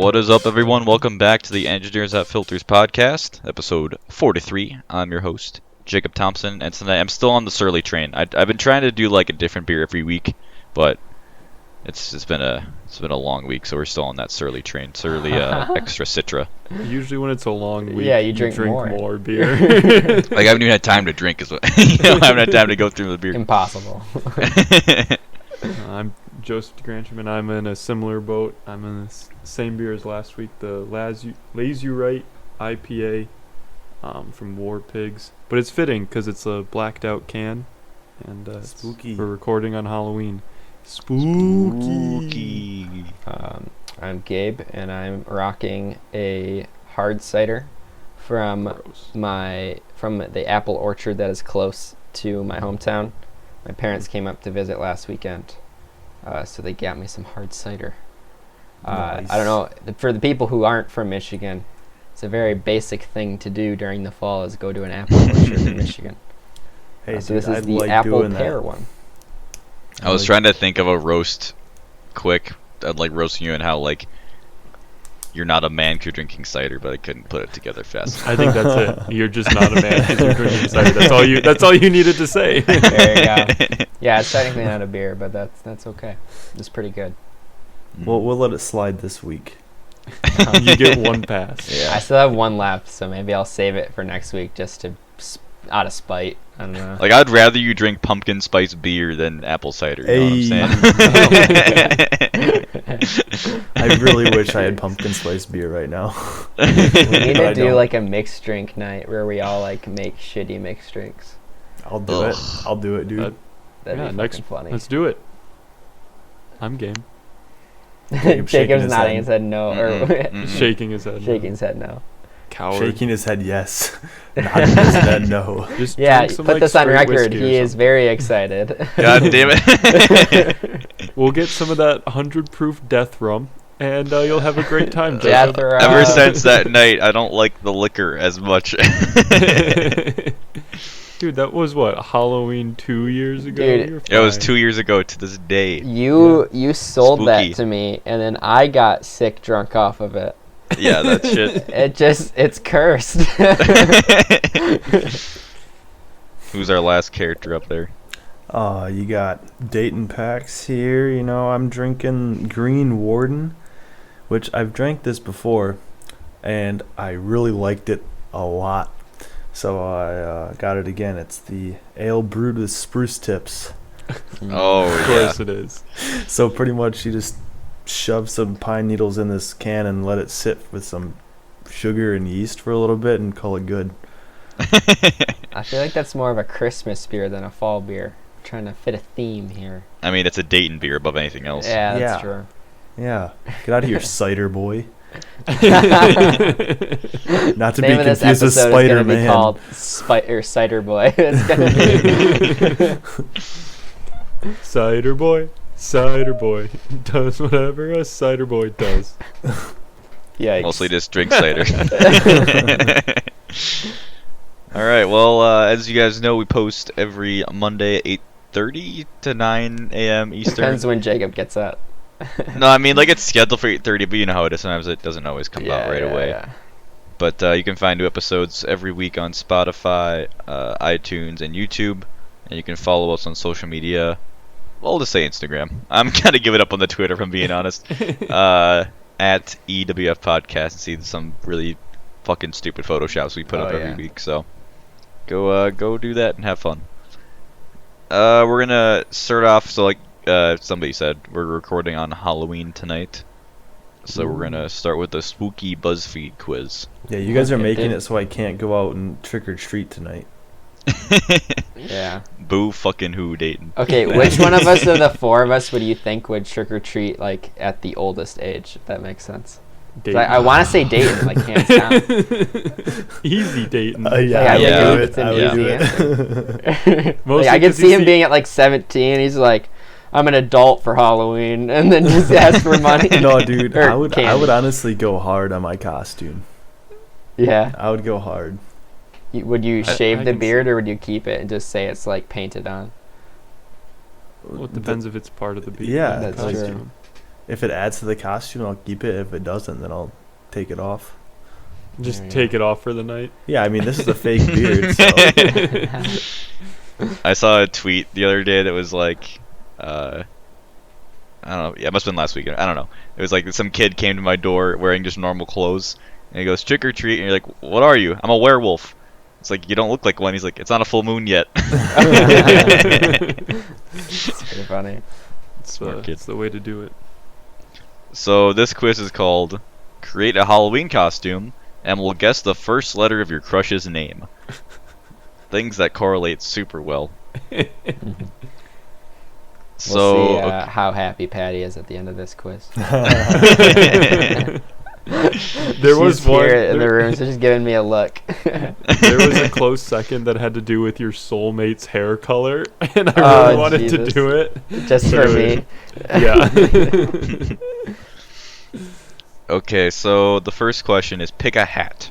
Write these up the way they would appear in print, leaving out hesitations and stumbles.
What is up, everyone? Welcome back to the Engineers That Filters podcast, episode 43. I'm your host, Jacob Thompson, and tonight I'm still on the Surly train. I've been trying to do like a different beer every week, but it's been a long week, so we're still on that Surly train. Surly Extra Citra. Usually when it's a long week, you drink more beer. Like I haven't even had time to drink, I haven't had time to go through the beer. Impossible. I'm Joseph DeGrancham, and I'm in a similar boat. I'm in the same beer as last week, the Lazurite IPA from War Pigs. But it's fitting because it's a blacked out can, and spooky. We're recording on Halloween. Spooky. I'm Gabe, and I'm rocking a hard cider from the apple orchard that is close to my hometown. My parents came up to visit last weekend, so they got me some hard cider. Nice. I don't know, for the people who aren't from Michigan, it's a very basic thing to do during the fall is go to an apple orchard in Michigan. Hey, So this is I'd the like apple doing pear that. one. I was trying to think of a roast quick. I'd like roasting you and how like you're not a man 'cause you're drinking cider, but I couldn't put it together fast. I think that's it. You're just not a man because you're drinking cider. That's all you needed to say. There you go. Yeah, it's technically not a beer, but that's okay. It's pretty good. We'll let it slide this week. You get one pass. I still have one left, so maybe I'll save it for next week just to out of spite. I don't know. Like I'd rather you drink pumpkin spice beer than apple cider. You know what I'm saying? I really wish I had pumpkin spice beer right now. We need to I do don't. like a mixed drink night where we all like make shitty mixed drinks. I'll do it. I'll do it, dude. That'd be fucking funny. Let's do it. I'm game. Jacob's shaking Jacob's his nodding head. his head no, or Shaking his head. shaking his head no. Coward. Shaking his head yes. Nodding his head no. Just Yeah, drink some, put like, this on straight record. whiskey or He is something. very excited. God damn it! We'll get some of that 100 proof death rum, and you'll have a great time. Death Joseph. rum. Ever since that night, I don't like the liquor as much. Dude, that was what, Halloween 2 years ago? Dude. You're It was fine. 2 years ago to this day. You sold Spooky. that to me, and then I got sick drunk off of it. Yeah, that shit. It's cursed. Who's our last character up there? You got Dayton Pax here. You know, I'm drinking Green Warden, which I've drank this before, and I really liked it a lot. So I got it again. It's the ale brewed with spruce tips. Oh, Of yeah. course it is. So pretty much you just shove some pine needles in this can and let it sit with some sugar and yeast for a little bit and call it good. I feel like that's more of a Christmas beer than a fall beer. I'm trying to fit a theme here. I mean, it's a Dayton beer above anything else. Yeah, that's Yeah. true. Yeah, get out of here, cider boy. Not to Name be of this confused with episode is Spider gonna be Man. called Cider Boy. It's gonna be Cider boy does whatever a cider boy does. Yikes. Mostly just drink cider. All right. Well, as you guys know, we post every Monday at 8:30 to 9 a.m. Eastern. Depends when Jacob gets up. No, I mean like it's scheduled for 8:30, but you know how it is. Sometimes it doesn't always come out right away. Yeah. But you can find new episodes every week on Spotify, iTunes, and YouTube. And you can follow us on social media. Well, I'll just say Instagram. I'm kind of giving up on the Twitter, if I'm being honest. At EWF Podcast, and see some really fucking stupid photoshops we put Oh, up every yeah. week. So go do that and have fun. We're gonna start off. So like somebody said, we're recording on Halloween tonight. So we're gonna start with the spooky BuzzFeed quiz. Yeah, you guys are Okay, making dude. it so I can't go out and trick or treat tonight. Yeah. Boo fucking who, Dayton. Okay, which one of us of the four of us would you think would trick or treat like at the oldest age? If that makes sense. 'Cause I want to say Dayton, like hands down. Easy Dayton. Yeah, yeah, I would it's do it. an I would do easy it. Mostly Like, I could 'cause see you him being at like 17. He's like, I'm an adult for Halloween, and then just ask for money. No, dude, Or I would candy. honestly go hard on my costume. Yeah. I would go hard. Would you shave I the can beard, or would you keep it and just say it's like painted on? Well, it depends if it's part of the beat. Yeah, That's costume. true. If it adds to the costume, I'll keep it. If it doesn't, then I'll take it off. Just There you take go. it off for the night. Yeah, I mean, this is a fake beard, so. I saw a tweet the other day that was like, I don't know. Yeah, it must have been last week. I don't know. It was like some kid came to my door wearing just normal clothes, and he goes, "Trick or treat," and you're like, "What are you?" "I'm a werewolf." It's like, "You don't look like one." He's like, "It's not a full moon yet." It's pretty funny. Smart kid. It's the way to do it. So this quiz is called "Create a Halloween Costume," and we'll guess the first letter of your crush's name. Things that correlate super well. Mhm. So We'll see okay. how happy Patty is at the end of this quiz. There was She's one here in the there, room, so she's giving me a look. there was a close second that had to do with your soulmate's hair color, and I Oh, really wanted to Jesus. do it. Just for me. Yeah. Okay, so the first question is pick a hat.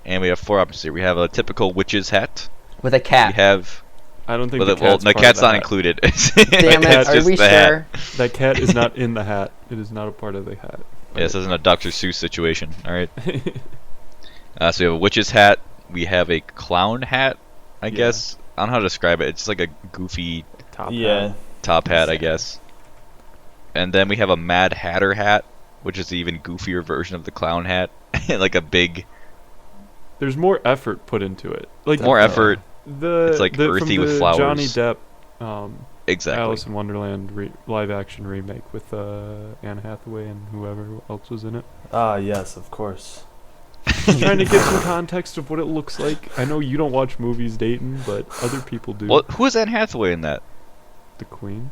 And we have 4 options here. We have a typical witch's hat. With a We cat. have I don't think well, the cat's, the part cat's of the not hat. included. Damn it, It's are just we the hat. sure? That cat is not in the hat. It is not a part of the hat. Yeah, this isn't a Dr. Seuss situation. All right. So we have a witch's hat. We have a clown hat. I Yeah. guess I don't know how to describe it. It's just like a goofy Top Yeah. hat. top hat, I guess. And then we have a Mad Hatter hat, which is the even goofier version of the clown hat. Like a big, There's more effort put into it. Like more effort. it's like earthy from with the flowers. Johnny Depp Exactly. Alice in Wonderland live action remake with Anne Hathaway and whoever else was in it. Ah, yes, of course. Just trying to get some context of what it looks like. I know you don't watch movies, Dayton, but other people do. Well, who is Anne Hathaway in that? The Queen,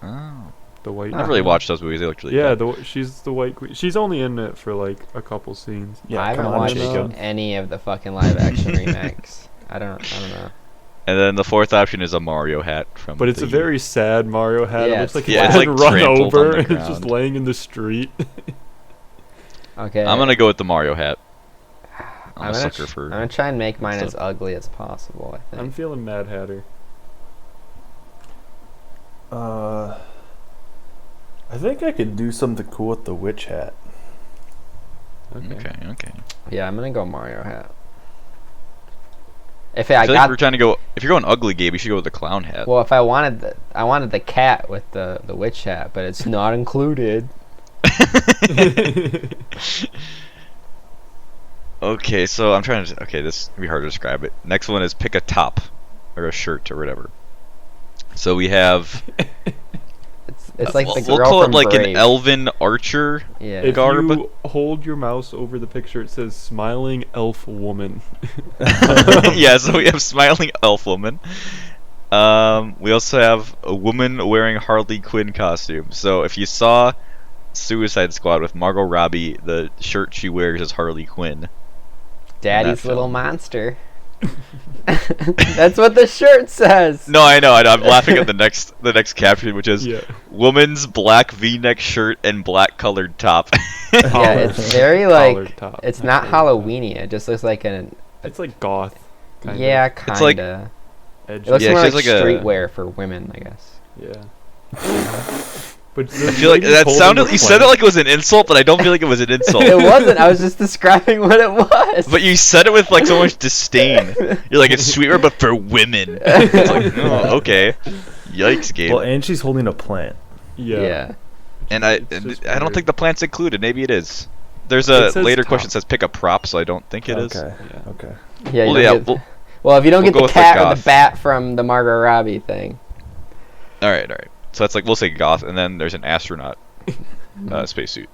Oh, the White. I never really watched those movies. They looked really Yeah, good. she's the White Queen. She's only in it for like a couple scenes. Yeah, I haven't come on, watched Jacob. any of the fucking live action remakes. I don't know. And then the 4th option is a Mario hat from. But it's a the- very sad Mario hat. Yeah, it looks like it's it's flat. been like run trampled on over the and it's just ground. laying in the street. Okay. I'm gonna go with the Mario hat. I'm a I'm gonna sucker for. I'm gonna try and make mine stuff. as ugly as possible, I I'm think. feeling Mad Hatter. I think I could do something cool with the witch hat. Okay. Yeah, I'm gonna go Mario hat. If I I feel like got we're trying to go. If you're going ugly, Gabe, you should go with the clown hat. well, if I wanted the cat with the witch hat, but it's not included. Okay, so I'm trying to. Okay, this will be hard to describe it. Next one is pick a top or a shirt or whatever. So we have. It's like the we'll girl call from it like Brave. an elven archer. Yeah. If Garb. you hold your mouse over the picture, it says "smiling elf woman." Yeah, so we have smiling elf woman. We also have a woman wearing Harley Quinn costume. So if you saw Suicide Squad with Margot Robbie, the shirt she wears is Harley Quinn. Daddy's that little film. monster. That's what the shirt says. No, I know. I'm laughing at the next caption, which is Yeah. woman's black V-neck shirt and black colored top. Yeah, it's very Collared like top. it's not Halloweeny. It just looks like an It's like goth. Kinda. yeah, It's like- kinda. Edgy. It looks Yeah, more she's like, like a- streetwear for women, I guess. Yeah. But I feel like that sounded. You said it like it was an insult, but I don't feel like it was an insult. It wasn't. I was just describing what it was. But you said it with like so much disdain. You're like, it's sweeter, but for women. It's like, oh, okay. Yikes, Gabe. Well, and she's holding a plant. Yeah. And I It's just I don't weird. think the plant's included. Maybe it is. There's a It says later top. question that says pick a prop, so I don't think it is. Okay. Yeah. Okay. Yeah. you Well, don't yeah. get- well, if you don't we'll get go the with the cat or the goth. bat from the Margot Robbie thing. All right. So that's like we'll say goth, and then there's an astronaut spacesuit.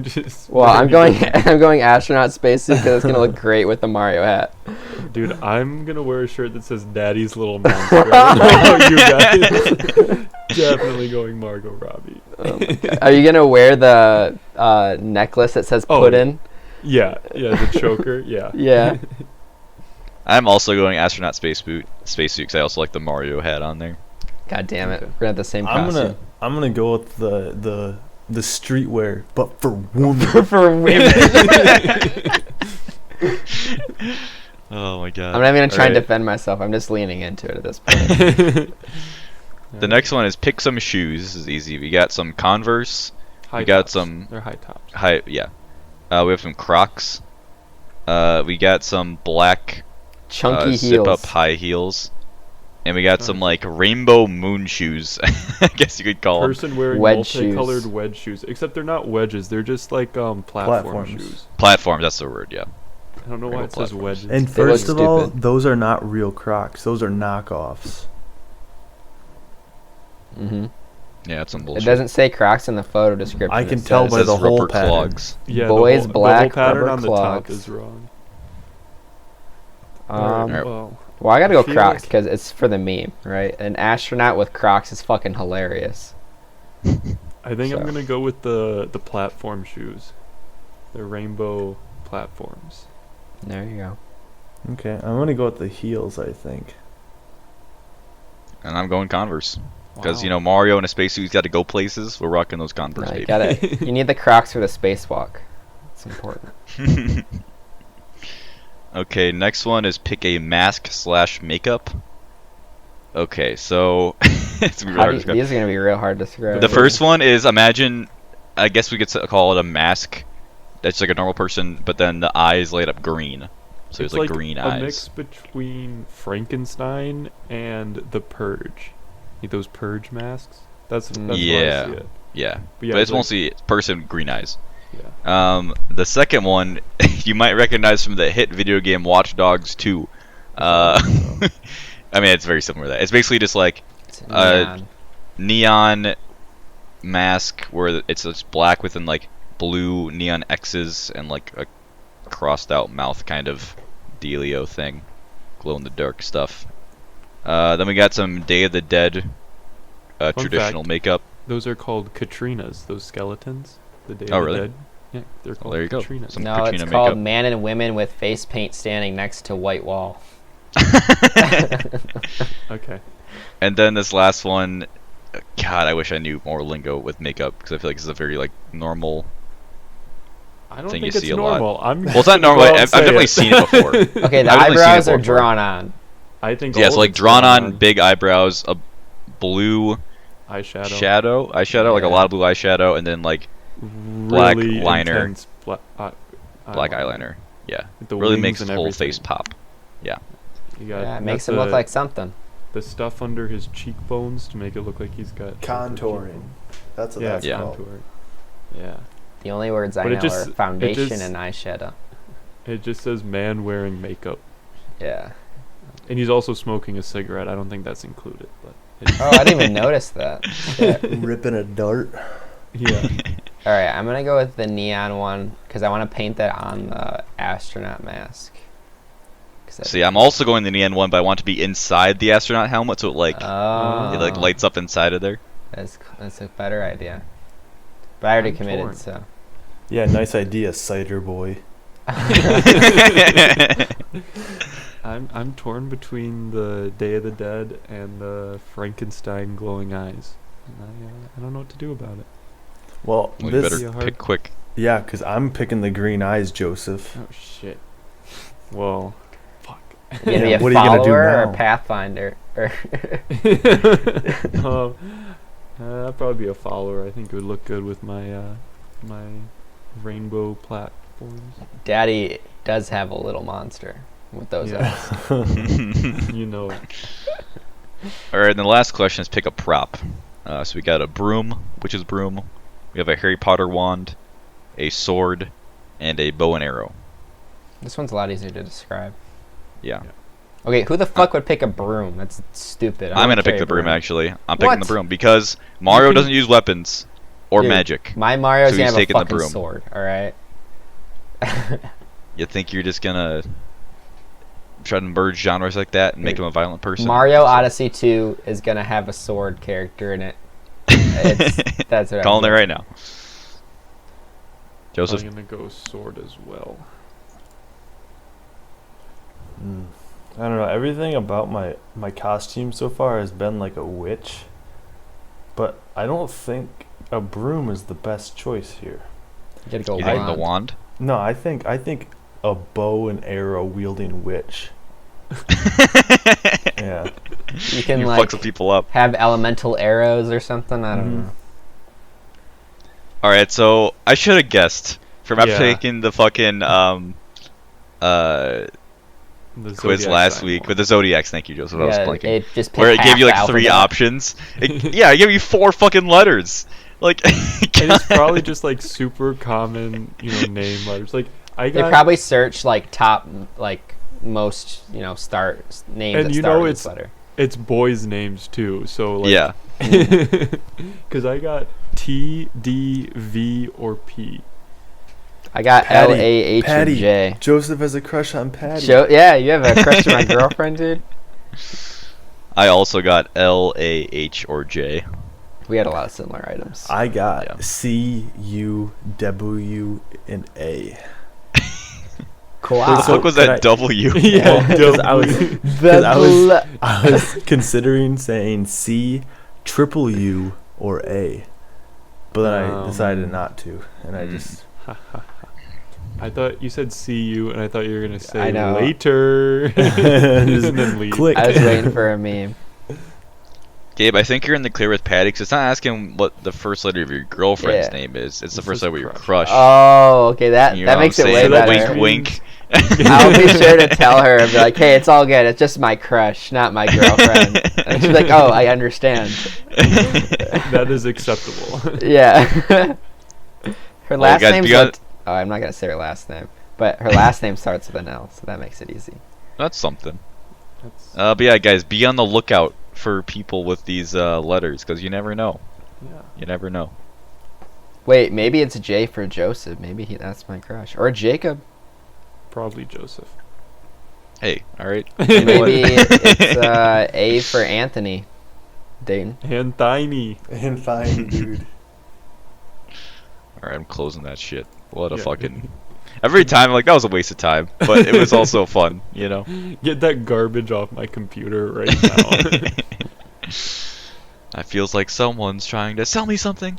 Just Well, I'm wearing going. I'm going astronaut spacesuit because it's gonna look great with the Mario hat. Dude, I'm gonna wear a shirt that says "Daddy's Little Monster." I don't know about you guys. Definitely going Margot Robbie. Oh my God. Are you gonna wear the necklace that says Oh, "Puddin"? Yeah, the choker. Yeah. Yeah. I'm also going astronaut spacesuit because I also like the Mario hat on there. God damn it, Okay. we're gonna have the same I'm costume. gonna go with the streetwear, but for women. For women. Oh my god. I'm not even gonna try and Alright. defend myself. I'm just leaning into it at this point. The next one is pick some shoes. This is easy. We got some Converse, We got tops. some They're high tops. yeah. We have some Crocs. We got some black Chunky zip up heels. high heels. And we got Nice. some like rainbow moon shoes. I guess you could call them. Person wearing Wedge shoes. multicolored wedge shoes. Except they're not wedges. They're just like platform Platforms. shoes. Platforms, that's the word, yeah. I don't know why Rainbow it says platforms. wedges. And They look first of all, stupid. those are not real Crocs. Those are knockoffs. Mm-hmm. Yeah, it's some It bullshit. doesn't say Crocs in the photo description. I can It tell It says- by says the whole rubber pattern. clogs. Yeah, Boys the black whole pattern rubber on the top clogs. is wrong. Alright. Well, Well, I gotta go I feel Crocs like- because it's for the meme, right? An astronaut with Crocs is fucking hilarious. I think I'm So. gonna go with the platform shoes. The rainbow platforms. There you go. Okay, I'm gonna go with the heels. I think. And I'm going Converse. Because, Wow. Mario in a spacesuit's got to go places. We're rocking those Converse, No, you baby. gotta. You need the Crocs for the spacewalk. It's important. Okay, next one is pick a mask/makeup. Okay, so it's gonna be How hard do to you, describe. these are gonna be real hard to describe. The first one is imagine, I guess we could call it a mask. That's like a normal person, but then the eyes light up green. So it's like green a eyes. mix between Frankenstein and the Purge. Like those Purge masks. That's Yeah. why I see it. Yeah, But yeah, but it's like- mostly person green eyes. Yeah. The second one you might recognize from the hit video game Watch Dogs 2. I mean, it's very similar to that. It's basically just like It's uh, neon. neon mask where it's just black with like blue neon X's and like a crossed out mouth kind of dealio thing, glow in the dark stuff. Then we got some Day of the Dead Fun traditional fact. makeup. Those are called Katrinas. Those skeletons. The Day Oh, of the really? Dead. Yeah, they're called there you go. Katrinas. Some No, Katrina it's called makeup. Man and Women with Face Paint Standing Next to White Wall. Okay. And then this last one, God, I wish I knew more lingo with makeup because I feel like this is a very like normal. I don't Thing think you it's see a lot. normal. I'm Well, it's not normal. I've definitely seen it before. Okay, the I've definitely seen eyebrows it are before. drawn on. I think Yeah, all it's of like it's drawn on, big eyebrows, a blue eyeshadow. eyeshadow, like a Yeah. lot of blue eyeshadow, and then like black Really liner. intense black eyeliner. Yeah, With the really wings makes and his whole everything. face pop. You got Yeah, it got makes him look the- like something. the stuff under his cheekbones to make it look like he's got Contouring. That's what Yeah, that's Yeah. called. contour. Yeah. The only words I But it know just- are it foundation just- and eyeshadow. It just says man wearing makeup, Yeah. and he's also smoking a cigarette. I don't think that's included, but it's, Oh, I didn't even notice that. Shit. Ripping a dart. yeah. All right, I'm gonna go with the neon one because I want to paint that on the astronaut mask. 'Cause I See, think- I'm also going the neon one, but I want to be inside the astronaut helmet, so it like Oh, it like lights up inside of there. That's a better idea. But I already I'm committed, torn. so. Yeah, nice idea, Cider boy. I'm torn between the Day of the Dead and the Frankenstein glowing eyes. And I don't know what to do about it. Well, Well, you this better hard- pick quick. yeah, because I'm picking the green eyes, Joseph. Oh shit. Well, fuck. You gonna Yeah, be a what are you gonna do follower or now? a pathfinder? Or I'd probably be a follower. I think it would look good with my my rainbow platforms. Daddy does have a little monster with those Yeah. eyes. You know it. All right, and the last question is pick a prop. So we got a broom, which is broom. We have a Harry Potter wand, a sword, and a bow and arrow. This one's a lot easier to describe. Yeah. Okay, who the fuck would pick a broom? That's stupid. I I'm don't gonna pick carry the a broom actually. I'm picking the What? broom because Mario can- doesn't use weapons or Dude, magic. My Mario's So gonna he's have a taking the fucking broom. sword, alright? You think you're just gonna try to merge genres like that and make him a violent person? Mario Odyssey 2 is gonna have a sword character in it. That's what Calling it I'm right now. Joseph. I'm gonna go sword as well. I don't know. Everything about my costume so far has been like a witch, but I don't think a broom is the best choice here. You gotta go You think the wand. wand? No, I think a bow and arrow wielding witch. Yeah. You can You like fuck some people up. have elemental arrows or something. I don't Mhm. know. All right, so I should have guessed from after Yeah. taking the fucking The quiz zodiac last sign week one. with the zodiac. Thank you, Joseph. I was Yeah, blanking. it just Where it picked gave you half like the 3 alphabet. options. Yeah, it gave you 4 fucking letters. Like, And it's probably just like super common, name letters. Like I They got, probably search like top, like most, start names And that you start know with it's- this letter. it's boys' names too. So like, yeah. because I got T, D, V, or P. I got Patty. L, A, H, Patty. and J. Joseph has a crush on Patty. Yeah, you have a crush on my girlfriend, dude. I also got L, A, H, or J. We had a lot of similar items. I got Yeah. C, U, W, and A. Cool. What the So fuck was could that I- W? Yeah, Because I was, The 'cause bl- I was considering saying C, triple U, or A, but then I decided not to, and I just I thought you said see you, and I thought you were gonna say I know. later, Just and then leave. click. I was waiting for a meme. Gabe, I think you're in the clear with Patty, 'cause it's not asking what the first letter of your girlfriend's Yeah. name is. It's the It first says letter of your crush. crush. Oh, okay. That You know that what makes I'm it way saying? better. Wink, wink. I'll be sure to tell her. Be like, hey, it's all good. It's just my crush, not my girlfriend. And she's like, oh, I understand. That is acceptable. Yeah. Her last guys, name's we got- like, oh, I'm not gonna say her last name, but her last name starts with an L, so that makes it easy. That's something. That's, But yeah, guys, be on the lookout for people with these letters, 'cause you never know. yeah. You never know. Wait, maybe it's J for Joseph. Maybe that's my crush, or Jacob. Probably Joseph. Hey, all right. Maybe it's A for Anthony. Dayton. And tiny. and fine, dude. All right, I'm closing that shit. What a Yeah. fucking. Every time, I'm like, that was a waste of time, but it was also fun, you know. Get that garbage off my computer right now. It feels like someone's trying to sell me something.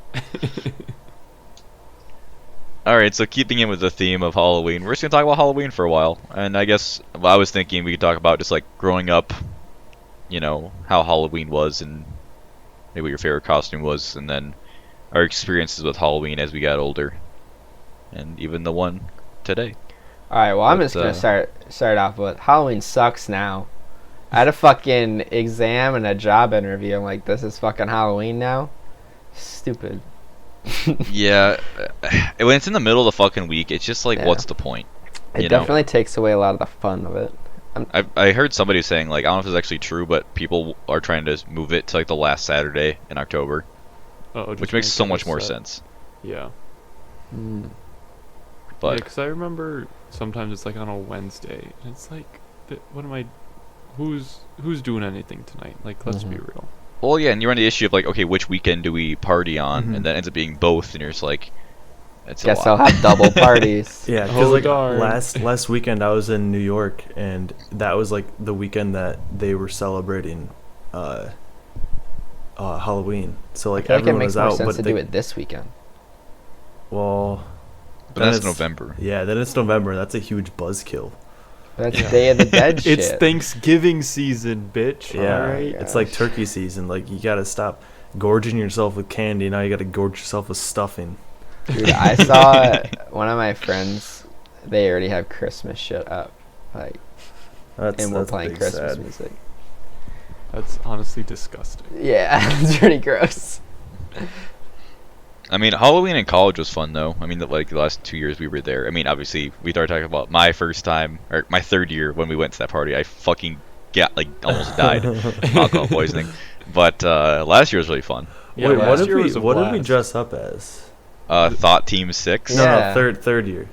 Alright, so keeping in with the theme of Halloween, we're just gonna talk about Halloween for a while. And I guess I was thinking we could talk about just like growing up, you know, how Halloween was and maybe what your favorite costume was, and then our experiences with Halloween as we got older. And even the one today. All right, well, I'm But, just gonna start off with Halloween sucks now. I had a fucking exam and a job interview. I'm like, this is fucking Halloween now. Stupid. Yeah, when it's in the middle of the fucking week, it's just like, Yeah. what's the point? It You know? definitely takes away a lot of the fun of it. I heard somebody saying, like, I don't know if it's actually true, but people are trying to move it to like the last Saturday in October, Oh, just which makes make so it much a more set. sense. Yeah. Mm. But Because I remember sometimes it's like on a Wednesday, and it's like, what am I? Who's doing anything tonight? Like, let's be Mhm. real. well, yeah, and you run the issue of like, okay, which weekend do we party on, Mhm. and that ends up being both, and you're just like, it's Guess a I'll lot. have double parties. Yeah, because Oh, like darn. last weekend I was in New York, and that was like the weekend that they were celebrating Halloween. So I like feel like it everyone makes was more out, sense but to do it this weekend. well, But then that's it's- November. Yeah, then it's November. That's a huge buzzkill. That's Yeah. Day of the Dead shit. It's Thanksgiving season, bitch. Yeah, Alright. it's like turkey season. Like you gotta stop gorging yourself with candy. Now you gotta gorge yourself with stuffing. Dude, I saw one of my friends. They already have Christmas shit up, like, That's and we're that's playing big Christmas sad. music. That's honestly disgusting. Yeah, it's pretty gross. I mean, Halloween in college was fun though. I mean, like the last 2 years we were there. I mean, obviously we started talking about my first time or my third year when we went to that party. I fucking almost died from alcohol poisoning. But last year was really fun. Yeah, Wait, last year was a what did we blast. dress up as? Thought Team 6. No, Yeah. no, third year.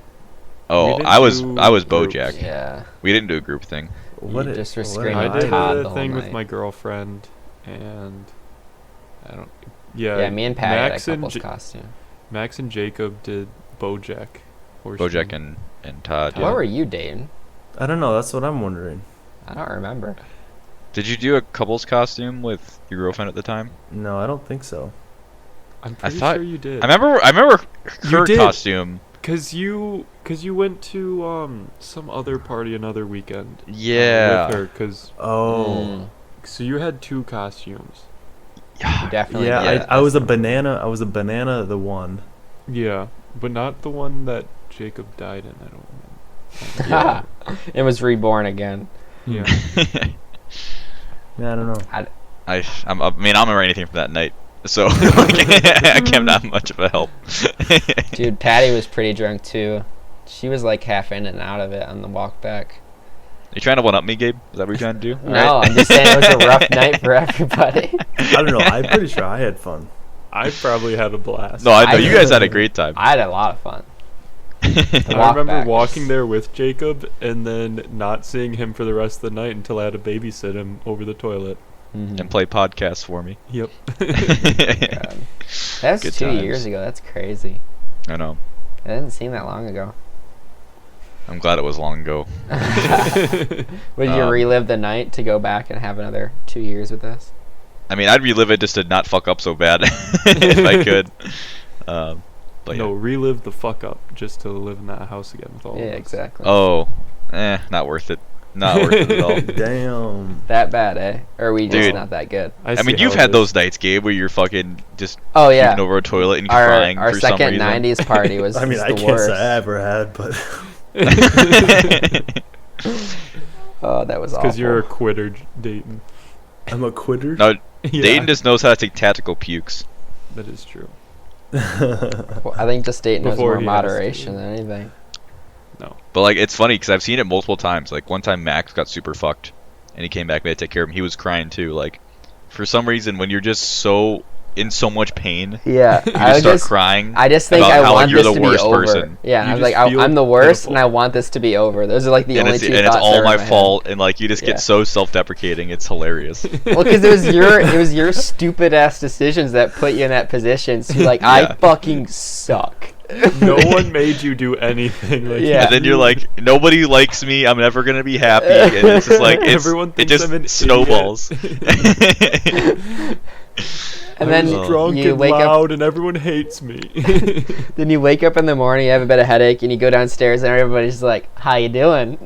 Oh, didn't I was do BoJack. groups. Yeah. We didn't do a group thing. What You did- just were what screaming I did did Todd the a whole thing with night. my girlfriend, and I don't. Yeah. Yeah, me and Pat had a Max and couple's costume. Max and Jacob did BoJack. BoJack and Todd. What Yeah. were you dating? I don't know. That's what I'm wondering. I don't remember. Did you do a couple's costume with your girlfriend at the time? No, I don't think so. I'm pretty thought- sure you did. I remember You her did. costume. Cause you went to some other party another weekend. Yeah. With her, cause Oh, so you had 2 costumes. You definitely yeah. did. I was a banana. I was a banana. The one, Yeah, but not the one that Jacob died in. I don't know. It was reborn again. Yeah. Yeah, I don't know. I mean, I don't remember anything from that night, so I can't not much of a help. Dude, Patty was pretty drunk too. She was like half in and out of it on the walk back. You trying to one up me, Gabe? Is that what you're trying to do? No, I'm just saying it was a rough night for everybody. I don't know. I'm pretty sure I had fun. I probably had a blast. No, I know you guys had a great time. I had a lot of fun. I Walk remember back. walking there with Jacob and then not seeing him for the rest of the night until I had to babysit him over the toilet. Mhm. And play podcasts for me. Yep. God. That was Good 2 times. years ago. That's crazy. I know. It didn't seem that long ago. I'm glad it was long ago. Would you relive the night to go back and have another 2 years with us? I mean, I'd relive it just to not fuck up so bad if I could. But No, yeah. relive the fuck up just to live in that house again with all Yeah, of us. exactly. Oh, not worth it. Not worth it at all. Damn. That bad, eh? Or are we just Dude. not that good? I see mean, how you've it had is. those nights, Gabe, where you're fucking just Oh, yeah. peeking over a toilet and Our crying for some second reason. 90s party was I mean, was I the can't worst. say I ever had, but Oh, that was awful. Because you're a quitter, Dayton. I'm a quitter. No, Yeah, Dayton just knows how to take tactical pukes. that is true. Well, I think just Dayton knows Before more he has to, moderation yeah. than anything. But like, it's funny because I've seen it multiple times. Like one time Max got super fucked, and he came back. We had to take care of him. He was crying too. Like, for some reason, when you're just so in so much pain, Yeah, you I just start just crying. I just think about I how want you're this the to be worst over. person. Yeah, You I was just like, feel I'm the worst, pitiful. and I want this to be over. Those are like the and only it's, two and thoughts it's all that are my in head. fault, and like you just Yeah. get so self-deprecating. It's hilarious. Well, because it was your stupid ass decisions that put you in that position. So you're like, I Yeah. fucking suck. No one made you do anything. Like, Yeah. And then you're like, nobody likes me. I'm never gonna be happy. And it's just like Everyone it thinks just I'm an snowballs. And I then was drunk you and wake up. loud, and everyone hates me. Then you wake up in the morning, you have a bit of headache, and you go downstairs, and everybody's like, "How you doing?"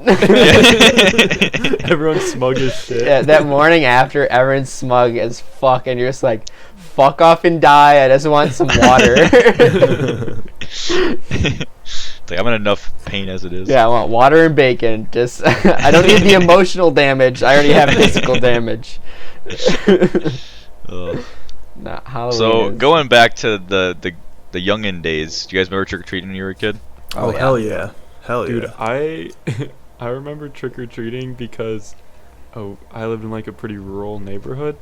Everyone's smug as shit. Yeah, that morning after, everyone's smug as fuck, and you're just like, "Fuck off and die! I just want some water." It's like I'm in enough pain as it is. Yeah, I want water and bacon. Just I don't need the emotional damage. I already have physical damage. Nah, Halloween So is- going back to the youngin' days, do you guys remember trick or treating when you were a kid? Oh, hell yeah. Hell Dude, yeah. I remember trick or treating because I lived in like a pretty rural neighborhood,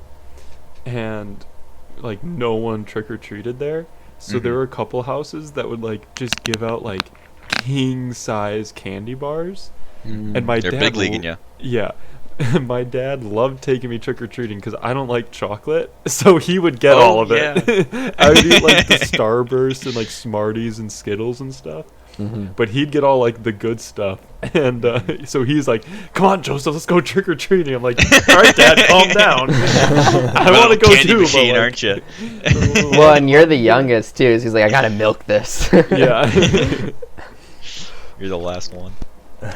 and like no one trick or treated there. So there Mhm. were a couple houses that would like just give out like king size candy bars, Mm. and my They're dad big leaguing you. Yeah. My dad loved taking me trick or treating because I don't like chocolate, so he would get Oh, all of it. I would eat like the yeah. Starburst and like Smarties and Skittles and stuff, Mhm. but he'd get all like the good stuff. And so he's like, "Come on, Joseph, let's go trick or treating." I'm like, "All right, Dad, calm down. I want to go candy too." machine, but, like, aren't you? Well, and you're the youngest too, so he's like, "I gotta milk this." Yeah. You're the last one.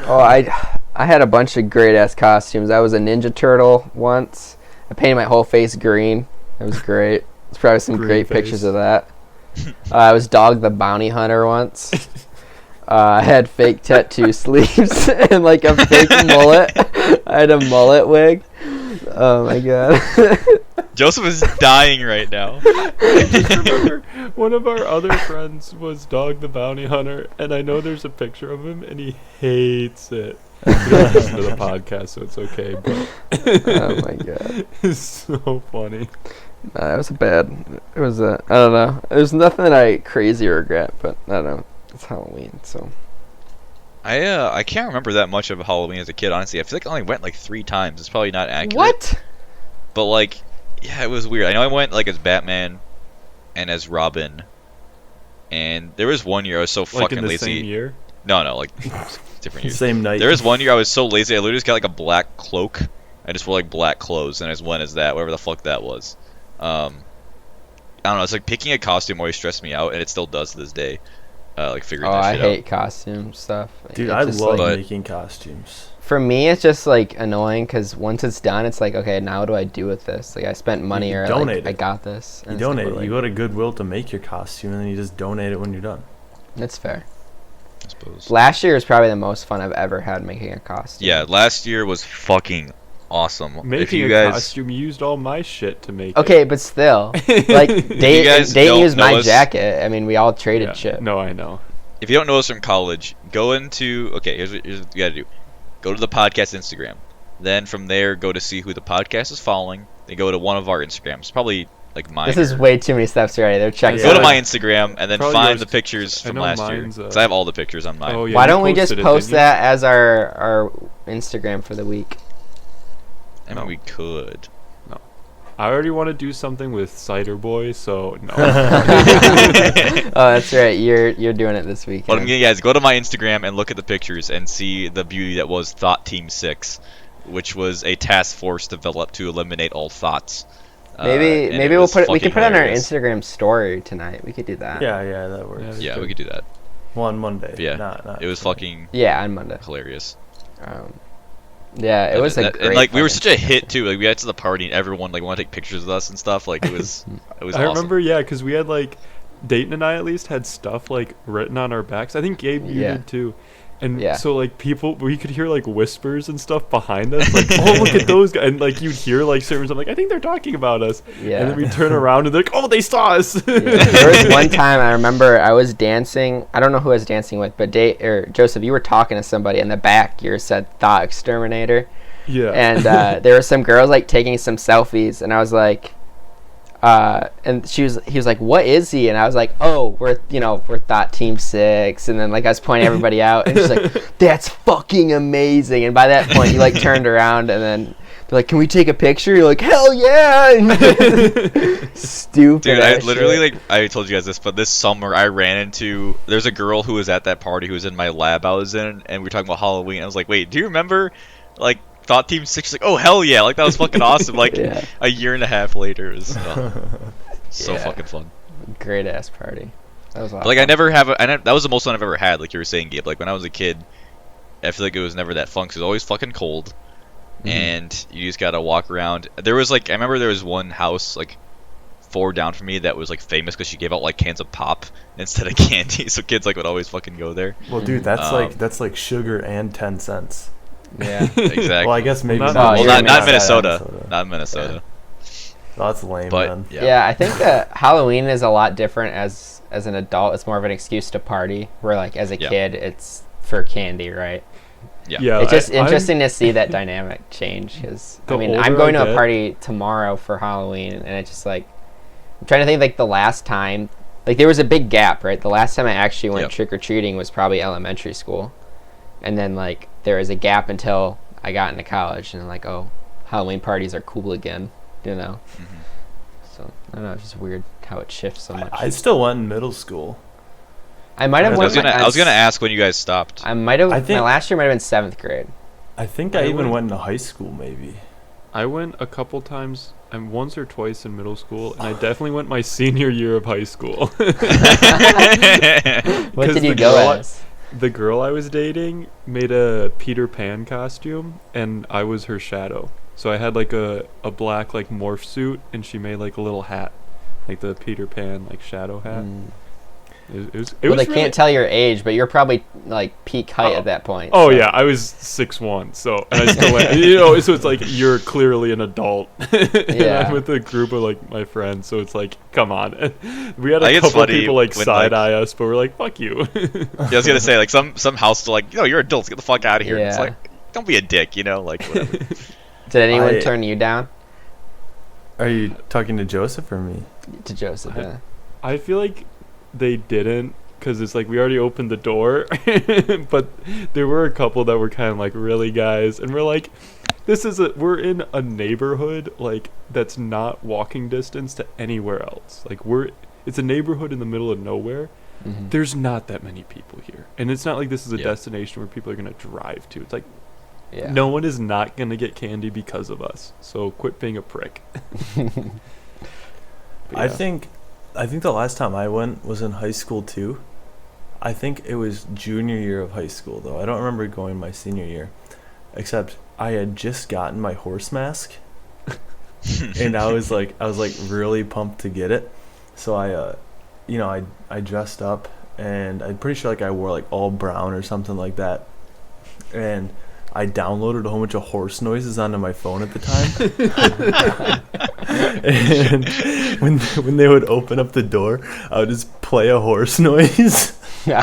Oh, I had a bunch of great ass costumes. I was a Ninja Turtle once. I painted my whole face green. It was great. There's probably some Green great face. pictures of that. I was Dog the Bounty Hunter once. I had fake tattoo sleeves and like a fake mullet. I had a mullet wig. Oh my god. Joseph is dying right now. I just remember one of our other friends was Dog the Bounty Hunter, and I know there's a picture of him, and he hates it. He doesn't listen to the podcast, so it's okay. But Oh my god. it's so funny. Nah, it was bad. It was I don't know. There's nothing I crazy regret, but I don't know. It's Halloween, so. I can't remember that much of Halloween as a kid, honestly. I feel like I only went like 3 times. It's probably not accurate. What? But like, yeah, it was weird. I know I went like as Batman and as Robin. And there was one year I was so Like fucking in the lazy. same year. No, like different years. Same night. There was one year I was so lazy I literally just got like a black cloak. I just wore like black clothes and I just went as that, whatever the fuck that was. I don't know, it's like picking a costume always stressed me out and it still does to this day. Like figuring Oh, that I shit hate out. costume stuff. Dude, It's I just love like- making costumes. For me, it's just like annoying because once it's done, it's like, okay, now what do I do with this? Like I spent money You or donate like I it. got this. You and it's donate. never, You like- go to Goodwill to make your costume, and then you just donate it when you're done. That's fair. I suppose. Last year was probably the most fun I've ever had making a costume. Yeah, last year was fucking awesome. if Making you a guys, costume, you used all my shit to make Okay, it. but still, like guys Dayton don't used know my us- jacket. I mean, we all traded Yeah. shit. No, I know. if you don't know us from college, go into here's what you gotta do. Go to the podcast Instagram. Then from there, go to see who the podcast is following. Then go to one of our Instagrams, probably like mine. This is way too many steps already. They're checking. Go to out. my Instagram and then Probably find yours the too. pictures I from know last year. mine's, Because I have all the pictures on mine. Oh, yeah, Why you don't we just posted it, post didn't you? that as our Instagram for the week? I mean, we could. I already want to do something with Cider Boy, so no. Oh, that's right. You're doing it this weekend. But I'm getting guys, go to my Instagram and look at the pictures and see the beauty that was Thought Team 6, which was a task force developed to eliminate all thoughts. Maybe and maybe it we'll was put it. We can fucking put it on our hilarious. Instagram story tonight. We could do that. Yeah, that works. Yeah, we could do that. Well, on Monday. But yeah, Not it was tonight. fucking Yeah, on Monday. hilarious. Yeah, it was a and, great. like we were fucking such a suggestion. hit too. Like we got to the party and everyone like wanted to take pictures of us and stuff. Like it was I awesome. remember, yeah, because we had like Dayton and I at least had stuff like written on our backs. I think Gabe, you Yeah. did too. And Yeah. so like people, we could hear like whispers and stuff behind us, like, "Oh, look at those guys!" And like you'd hear like servers. I'm like, I think they're talking about us. Yeah. And then we turn around and they're like, "Oh, they saw us." Yeah. There was one time I remember I was dancing. I don't know who I was dancing with, but Joseph, you were talking to somebody in the back. You said "Thought Exterminator," Yeah. and there were some girls like taking some selfies, and I was like, and he was like, "What is he?" And I was like, "Oh, we're Thought Team 6," and then like I was pointing everybody out, and she's like, "That's fucking amazing!" And by that point, you like turned around, and then they're like, "Can we take a picture?" You're like, "Hell yeah!" Stupid. Dude, I ass literally shit. like I told you guys this, but this summer I ran into there's a girl who was at that party who was in my lab I was in, and we were talking about Halloween. I was like, wait, do you remember like Thought Team 6? She's like, oh hell yeah, like that was fucking awesome. Like Yeah. a year and a half later, it was so Yeah. fucking fun. Great ass party. That was awesome. But, like I never have that was the most fun I've ever had. Like you were saying, Gabe. Like when I was a kid, I feel like it was never that fun because it was always fucking cold, and you just gotta walk around. There was like I remember there was one house like 4 down from me that was like famous because she gave out like cans of pop instead of candy, so kids like would always fucking go there. Well, dude, that's Um, that's like sugar and 10 cents. Yeah. Exactly. Well, I guess maybe not- not. Oh, Well, you're not in Minnesota. Not in Minnesota. Oh, that's lame, But man. Yeah, I think that Halloween is a lot different as an adult. It's more of an excuse to party. Where like as a Yeah. kid, it's for candy, right? Yeah. It's just I'm- interesting to see that dynamic change. Because I The mean, older I'm going I to a get- party tomorrow for Halloween, and it's just like I'm trying to think like the last time. Like there was a big gap, right? The last time I actually went Yep. trick or treating was probably elementary school, and then like there was a gap until I got into college, and like Halloween parties are cool again, you know. So I don't know, it's just weird how it shifts so much. I still went in middle school. I might have I went. was gonna ask when you guys stopped. I might have. I My think- last year might have been 7th grade. I think I I even went- went into high school, maybe. I went a couple times, and once or twice in middle school, and I definitely went my senior year of high school. What 'Cause did you the go girl- as? The girl I was dating made a Peter Pan costume, and I was her shadow. So I had like a black like morph suit, and she made like a little hat, like the Peter Pan like shadow hat. Mm. It was Well, they really- can't tell your age, but you're probably like peak height at that point. Oh so- yeah, I was 6'1", so and I still went, so it's like you're clearly an adult. And Yeah. I'm with a group of like my friends, so it's like, come on. We had I a think it's couple funny people like when, side eye us, but we're like, fuck you. Yeah, I was gonna say like some houses are like, you're adults, get the fuck out of here. It's Yeah. like, don't be a dick, like whatever. Did anyone I- turn you down? Are you talking to Joseph or me? To Joseph, yeah. I feel like they didn't, because it's like we already opened the door, but there were a couple that were kind of like, really, guys, and we're like, we're in a neighborhood like that's not walking distance to anywhere else. Like it's a neighborhood in the middle of nowhere. Mhm. There's not that many people here, and it's not like this is a Yeah. destination where people are gonna drive to. It's like Yeah. no one is not gonna get candy because of us. So quit being a prick. But I yeah. think the last time I went was in high school too. I think it was junior year of high school though. I don't remember going my senior year. except I had just gotten my horse mask, and I was like really pumped to get it. So I dressed up, and I'm pretty sure like I wore like all brown or something like that, and I downloaded a whole bunch of horse noises onto my phone at the time. And when they would open up the door, I would just play a horse noise. And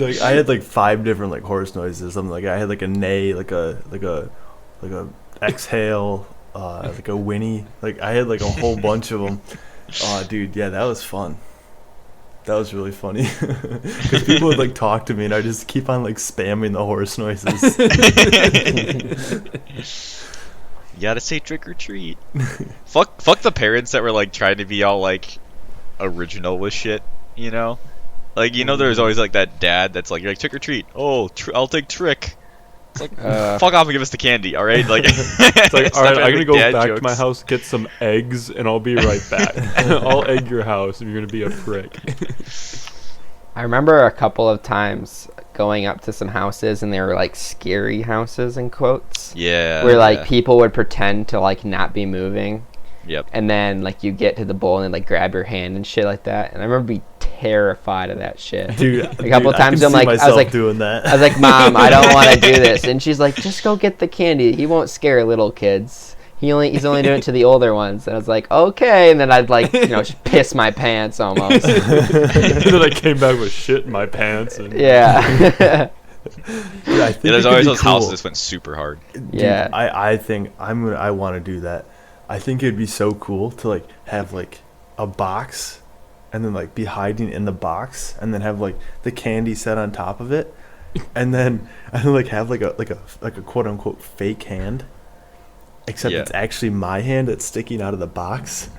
like I had like 5 different like horse noises. Something like I had like a neigh, like a exhale, like a whinny. Like I had like a whole bunch of them. Oh, dude, yeah, that was fun. That was really funny. Because people would like talk to me, and I just keep on like spamming the horse noises. You gotta say trick or treat. Fuck the parents that were like trying to be all like original with shit, you know? Like, you know, there's always like that dad that's like, you're like, trick or treat. Oh, I'll take trick. It's like, fuck off and give us the candy, all right? Like, it's like, all right, I'm gonna go back jokes. to my house, get some eggs, and I'll be right back. I'll egg your house, and you're gonna be a prick. I remember a couple of times going up to some houses, and they were like scary houses in quotes. Yeah. Where like people would pretend to like not be moving. Yep. And then like you get to the bowl and they like grab your hand and shit like that. And I remember being terrified of that shit. Dude, a couple times I was like doing that. I was like, Mom, I don't want to do this. And she's like, just go get the candy. He won't scare little kids. He's only doing it to the older ones. And I was like, okay. And then I'd like, just piss my pants almost. And then I came back with shit in my pants. And Yeah. Dude, I think there's it could always be those cool. houses that went super hard. Dude, Yeah. I think I want to do that. I think it'd be so cool to like have like a box, and then like be hiding in the box, and then have like the candy set on top of it, and then like have like a quote unquote fake hand, except Yeah. it's actually my hand that's sticking out of the box.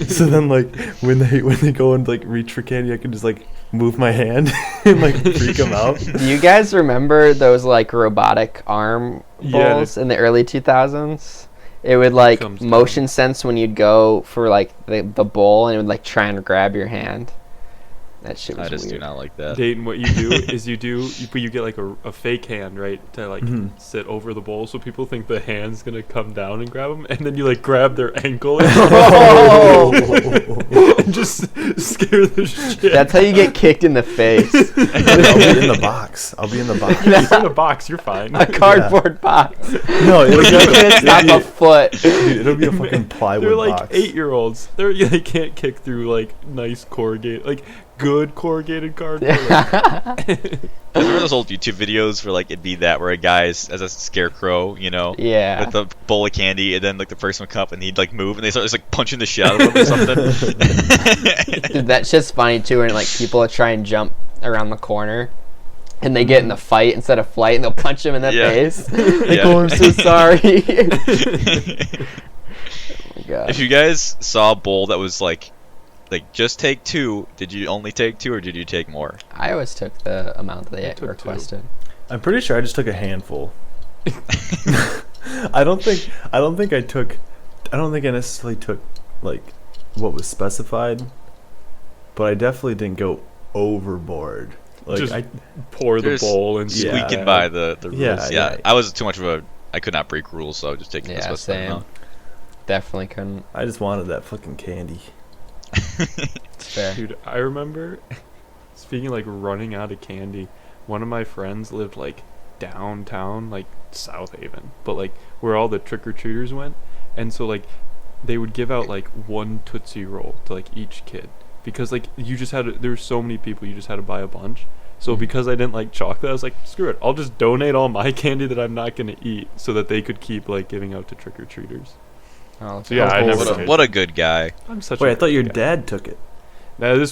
So then like when they go and like reach for candy, I can just like move my hand and like freak them out. Do you guys remember those like robotic arm Yeah, bowls in the early 2000s? It would like Comes motion sense when you'd go for like the bowl, and it would like try and grab your hand. That shit was I just weird. do not like that. Dayton, what you do is you get like a fake hand, right, to like sit over the bowl, so people think the hand's gonna come down and grab them, and then you like grab their ankle and, and just scare the shit. That's how you get kicked in the face. I'll be in the box. You're in a box, you're fine. A cardboard box. No, You can't stop a foot. dude, it'll be a fucking plywood They're like box. 8-year-olds. They can't kick through like nice corrugated, like good corrugated cardboard. Remember those old YouTube videos where like it'd be that where a guy as a scarecrow, Yeah. with a bowl of candy, and then like the person would come up and he'd like move, and they start just like punching the shit out of him or something. Dude, that shit's funny too, when like people try and jump around the corner, and they get in the fight instead of flight, and they'll punch him in the Yeah. face. Like, Yeah. oh, I'm so sorry. Oh my God. If you guys saw a bowl that was like just take 2, did you only take 2 or did you take more? I always took the amount that they took 2. requested. I'm pretty sure I just took a handful. I don't think I necessarily took like what was specified, but I definitely didn't go overboard. Like Just pour the Just bowl and Yeah. Squeaking by the rules. Yeah, Yeah, yeah. I was too much of I could not break rules, so I would just take the Yeah, specified same. amount. Definitely couldn't. I just wanted that fucking candy. It's fair. Dude, I remember, speaking like running out of candy, one of my friends lived like downtown, like South Haven, but like where all the trick-or-treaters went, and so like they would give out like 1 Tootsie Roll to like each kid, because like you just had there were so many people, you just had to buy a bunch. So because I didn't like chocolate, I was like, screw it, I'll just donate all my candy that I'm not gonna eat, so that they could keep like giving out to trick-or-treaters. Oh, So, yeah, I never What did. what a good guy. I'm such. Wait, a I thought your great guy. dad took it. No,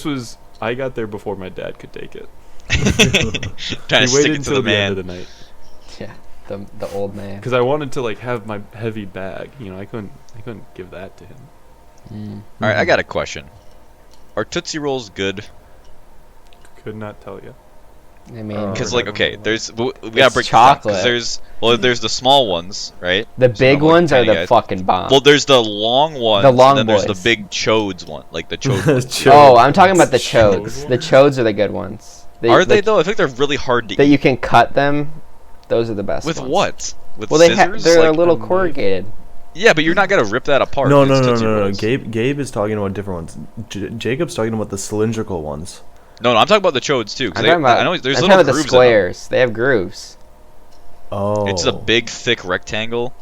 I got there before my dad could take it. Trying to He stick waited it to until the end of man. the night yeah, the old man. because I wanted to like have my heavy bag. I couldn't give that to him. Mm. Alright, I got a question. Are Tootsie Rolls good? Could not tell you. I mean, Because, Oh, like, no. okay, we It's gotta break this down, 'cause chocolate. there's the small ones, right? the So big not like ones are tiny the guys. fucking bomb. Well, there's the long ones, long and then there's boys. the big chodes one, like the chode ones. Chode. Oh, I'm talking about the Chode chodes. one? The chodes are the good ones. Are they, though? I think they're really hard to That eat. you can cut them Those are the best With ones. what? With Well, scissors? they're a Like, little a knife. corrugated. yeah, but you're not gonna rip that apart. No, It's no, no, Tootsie no, no. Rolls. Gabe is talking about different ones. Jacob's talking about the cylindrical ones. No, I'm talking about the chodes too. 'Cause I'm talking about, I know there's I'm little talking about the grooves in them. squares. They have grooves. Oh. It's a big, thick rectangle.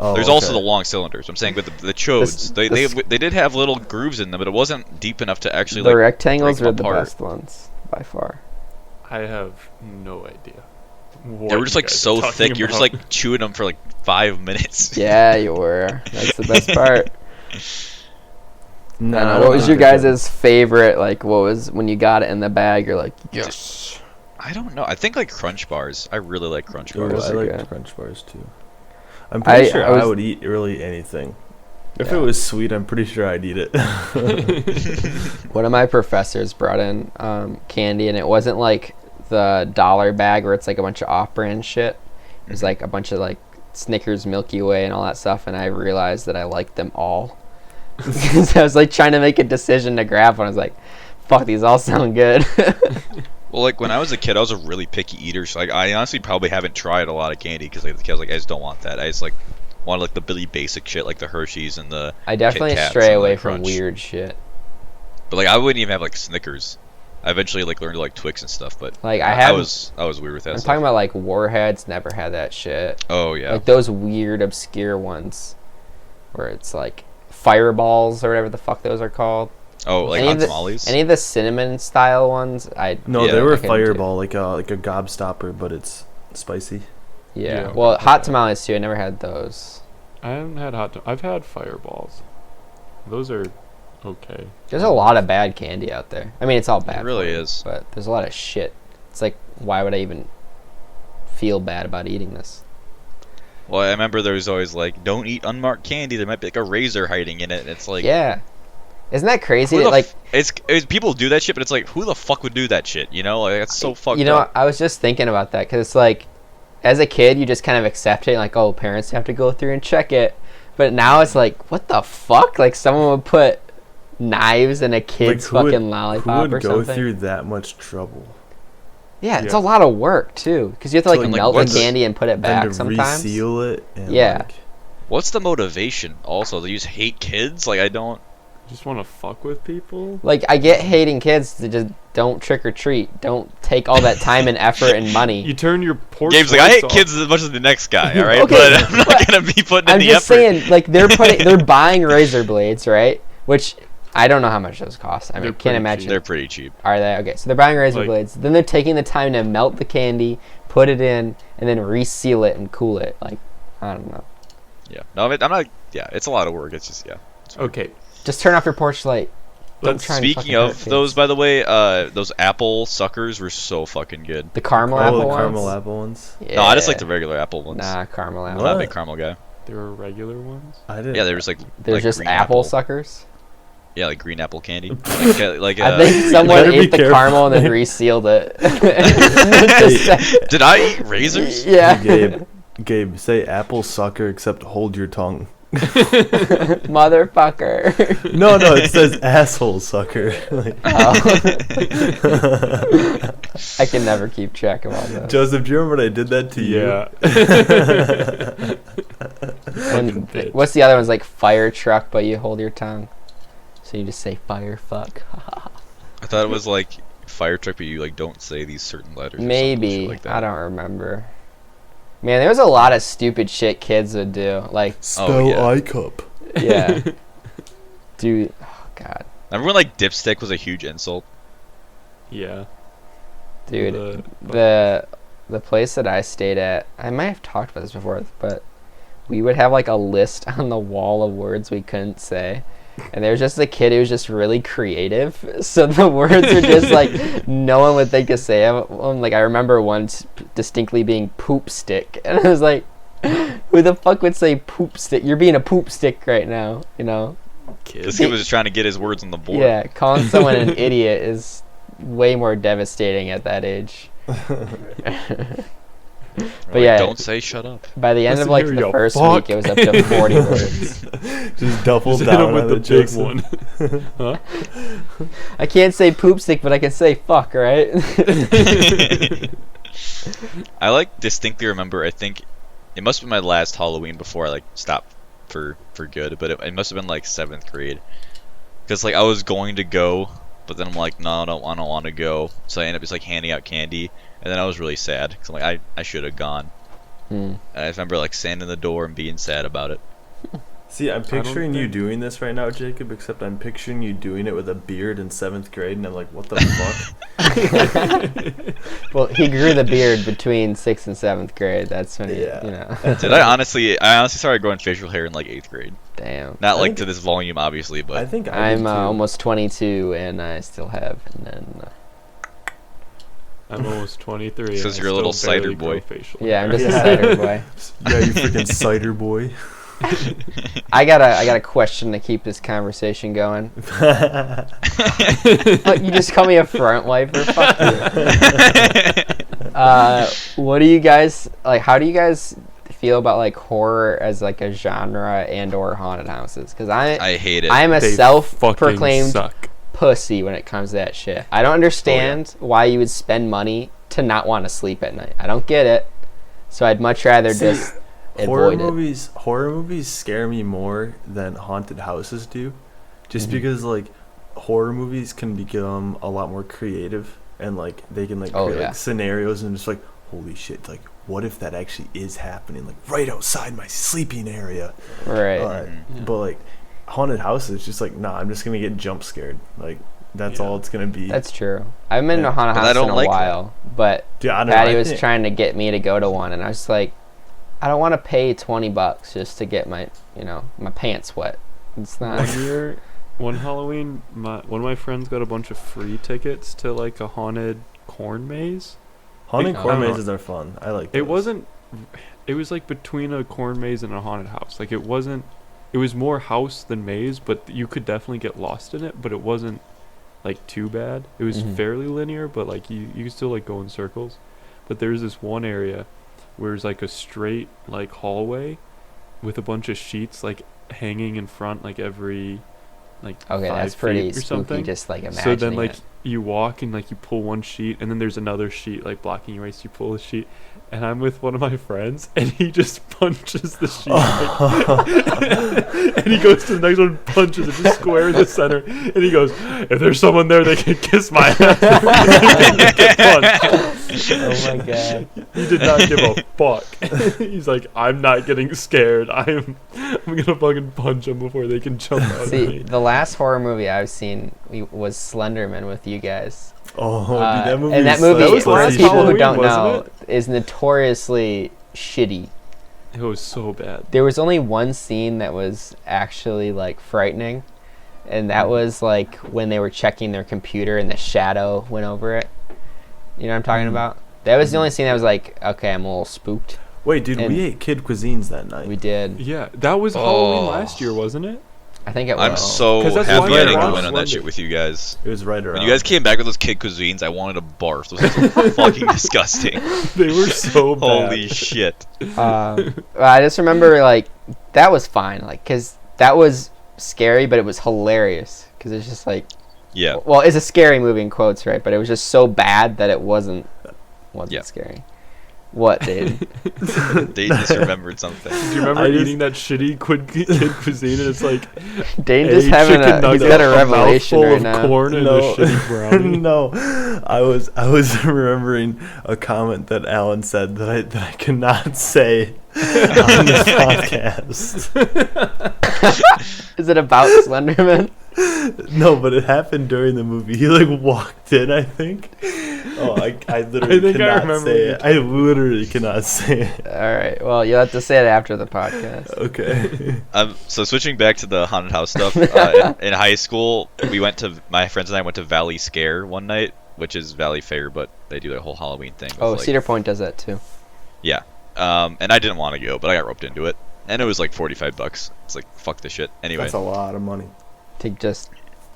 Oh, There's also the okay. long cylinders. I'm saying, but the chodes, they did have little grooves in them, but it wasn't deep enough to actually The like rectangles break are them the apart. best ones by far. I have no idea. They were just like so thick. You're just like chewing them for like 5 minutes. Yeah, you were. That's the best part. No, I don't know, what was your guys' favorite? Like, what was when you got it in the bag? You're like, yes. I don't know. I think like Crunch Bars. I really like Crunch Ooh, Bars. I are like good. Crunch Bars too. I'm pretty sure I was- I would eat really anything. If Yeah. it was sweet, I'm pretty sure I'd eat it. One of my professors brought in candy, and it wasn't like the dollar bag where it's like a bunch of off-brand shit. It was like a bunch of like Snickers, Milky Way, and all that stuff, and I realized that I liked them all. Because I was like trying to make a decision to grab one. I was like, fuck, these all sound good. Well, like when I was a kid, I was a really picky eater. So like, I honestly probably haven't tried a lot of candy because like the kid was like, I just don't want that. I just like wanted like the really basic shit, like the Hershey's and the. I definitely Kit Kats stray and the away from Crunch. weird shit. But like I wouldn't even have like Snickers. I eventually like learned to like Twix and stuff, but Like I was weird with that. I'm stuff. talking about like Warheads. Never had that shit. Oh yeah. Like those weird, obscure ones, where it's like fireballs or whatever the fuck those are called. Oh, like Any hot of the- tamales. Any of the cinnamon style ones, No, Yeah, they I were couldn't do. Fireball, like a gobstopper, but it's spicy. Yeah. Yeah, Well, okay. hot tamales too. I never had those. I haven't had I've had Fireballs. Those are okay. There's a lot of bad candy out there. I mean, it's all bad. It really for you, is. But there's a lot of shit. It's like, why would I even feel bad about eating this? Well, I remember there was always like, don't eat unmarked candy. There might be like a razor hiding in it. And it's like, Yeah. Isn't that crazy? who that, the like, it's people do that shit, but it's like, who the fuck would do that shit? You know, like that's so fucked you know, up. I was just thinking about that because it's like, as a kid, you just kind of accept it, like, oh, parents have to go through and check it. But now it's like, what the fuck? Like, someone would put knives in a kid's who would- fucking lollipop Who would or go something. through that much trouble? Yeah, it's Yeah. a lot of work too, because you have to like So, like, melt the what's- candy and put it Then back to sometimes. reseal it. And Yeah. Like, What's the motivation? Also, do you just hate kids? Like I don't. Just want to fuck with people? Like, I get hating kids to just don't trick or treat, don't take all that time and effort and money. You turn your porch Gabe's like, I lights hate off. kids as much as the next guy. All right, Okay, but I'm not but gonna be putting in I'm the just effort. saying, like, they're buying razor blades, right? Which I don't know how much those cost. I mean, They're can't pretty imagine. cheap. They're pretty cheap. Are they? Okay, so they're buying razor Like- blades. Then they're taking the time to melt the candy, put it in, and then reseal it and cool it. Like, I don't know. Yeah. No, I'm not. Yeah, it's a lot of work. It's just yeah. Okay. Just turn off your porch light. Don't Let's- try and Speaking fucking hurt of those, kids. by the way, those apple suckers were so fucking good. The caramel oh, apple the ones? caramel apple ones. Yeah. No, I just like the regular apple ones. Nah, caramel I'm apple. not a What? big caramel guy. There are regular ones? I didn't. Yeah, they're just like They're like just green apple suckers. Yeah, like green apple candy. like I think green- someone better be ate the careful. caramel and then resealed it. Did I eat razors? Yeah. Hey, Gabe, say apple sucker except hold your tongue. Motherfucker. No, it says asshole sucker. Like- Oh. I can never keep track of all those. Joseph, do you remember when I did that to you? Yeah. And bitch. what's the other one's like fire truck, but you hold your tongue. So you just say fire fuck. I thought it was like fire truck, but you like don't say these certain letters. or some Maybe. bullshit like that. I don't remember. Man, there was a lot of stupid shit kids would do. Like, Spell yeah. I cup. yeah. Dude, oh god. Remember when like dipstick was a huge insult? Yeah. Dude, The- the place that I stayed at, I might have talked about this before, but we would have like a list on the wall of words we couldn't say. And there was just a kid who was just really creative. So the words are just like no one would think to say them. Like I remember once distinctly being poop stick. And I was like, who the fuck would say poop stick? You're being a poop stick right now, you know? This kid was just trying to get his words on the board. Yeah, calling someone an idiot is way more devastating at that age. But yeah, don't say shut up. by the end of Listen like here, the you first fuck. week, it was up to 40 words. Just double Just hit down him with on the it, big Jason. one. Huh? I can't say poop stick, but I can say fuck, right? I like distinctly remember. I think it must have been my last Halloween before I like stopped for good. But it must have been like 7th grade. Because like I was going to go, but then I'm like, no, I don't want to go. So I ended up just like handing out candy, and then I was really sad because I'm like, I should have gone. And I remember like standing in the door and being sad about it. See, I'm don't picturing you think- doing this right now, Jacob, except I'm picturing you doing it with a beard in 7th grade, and I'm like, what the fuck? Well, he grew the beard between 6th and 7th grade. That's when he, Yeah. you know. Did I honestly started growing facial hair in like 8th grade. Damn. Not I like think- to this volume, obviously, I but think I did I'm too. almost 22 and I still have. And then, I'm almost 23. Says and I you're a little still barely cider boy. grow facial yeah, I'm hair. just a Yeah. cider boy. Yeah, you freaking cider boy. I got a question to keep this conversation going. You just call me a front wiper? Fuck you. What do you guys like? How do you guys feel about like horror as like a genre and or haunted houses? Because I hate it. I'm a They self-proclaimed fucking suck. pussy when it comes to that shit. I don't understand why you would spend money to not want to sleep at night. I don't get it. So I'd much rather just horror avoid it. horror movies scare me more than haunted houses do, just because like horror movies can become a lot more creative and like they can like Oh, create yeah. like scenarios and just like holy shit, like what if that actually is happening like right outside my sleeping area. Right. Yeah. But like haunted houses, just like nah, I'm just gonna get jump scared. Like that's Yeah. all it's gonna be. That's true. I haven't been to a haunted But I house don't in a like while, but Dude, I don't know, Patty I was think- trying to get me to go to one, and I was like, I don't want to pay $20 just to get my, my pants wet. It's not. One year, one Halloween, one of my friends got a bunch of free tickets to like a haunted corn maze. Haunted I corn don't know. mazes are fun. I like. It those. wasn't. It was like between a corn maze and a haunted house. Like it wasn't. It was more house than maze, but you could definitely get lost in it. But it wasn't like too bad. It was Mhm. fairly linear, but like you could still like go in circles. But there's this one area where it's like a straight like hallway with a bunch of sheets like hanging in front like every like Okay, 5 that's feet pretty or spooky. something. Just like imagining So then like it. you walk and like you pull one sheet and then there's another sheet like blocking your way, so you pull the sheet, and I'm with one of my friends and he just punches the sheet and he goes to the next one, punches it just square in the center, and he goes, if there's someone there they can kiss my ass. Get punched. Oh my god. He did not give a fuck. He's like, I'm not getting scared. I'm gonna fucking punch them before they can jump out of See, me. the last horror movie I've seen was Slenderman with you guys. Oh, dude, that movie. And that is movie, That was for last people who Halloween, don't wasn't know, is notoriously shitty. It was so bad. There was only one scene that was actually like frightening, and that was like when they were checking their computer and the shadow went over it. You know what I'm talking about? That was the only scene that was like, okay, I'm a little spooked. Wait, dude, and- we ate kid cuisines that night. We did. Yeah, that was Halloween Oh. last year, wasn't it? I think it was. I'm so 'Cause that's happy why I I didn't go watched in on that Slender. shit with you guys. It was right around. When you guys came back with those kid cuisines, I wanted to barf. Those things were fucking disgusting. They were so bad. Holy shit. I just remember like that was fine, like because that was scary, but it was hilarious because it's just like, Yeah. well, it's a scary movie in quotes, right? But it was just so bad that it wasn't Yeah. scary. What, dude? They just remembered something. Do you remember I just- eating that shitty kid cuisine and it's like Dane just a having chicken he's nugget, got a revelation mouthful right of now. corn and a shitty brownie? no, I was remembering a comment that Alan said that I cannot say on this podcast. Is it about Slenderman? No, but it happened during the movie. He like walked in, I think. Oh, I literally I think I cannot remember say you it. I literally cannot say it. All right. Well, you'll have to say it after the podcast. Okay. So switching back to the haunted house stuff, in high school, my friends and I went to Valley Scare one night, which is Valley Fair, but they do the whole Halloween thing. with, Oh, like- Cedar Point does that too. Yeah. And I didn't want to go, but I got roped into it. And it was like $45. It's like, fuck this shit. Anyway. That's a lot of money. To just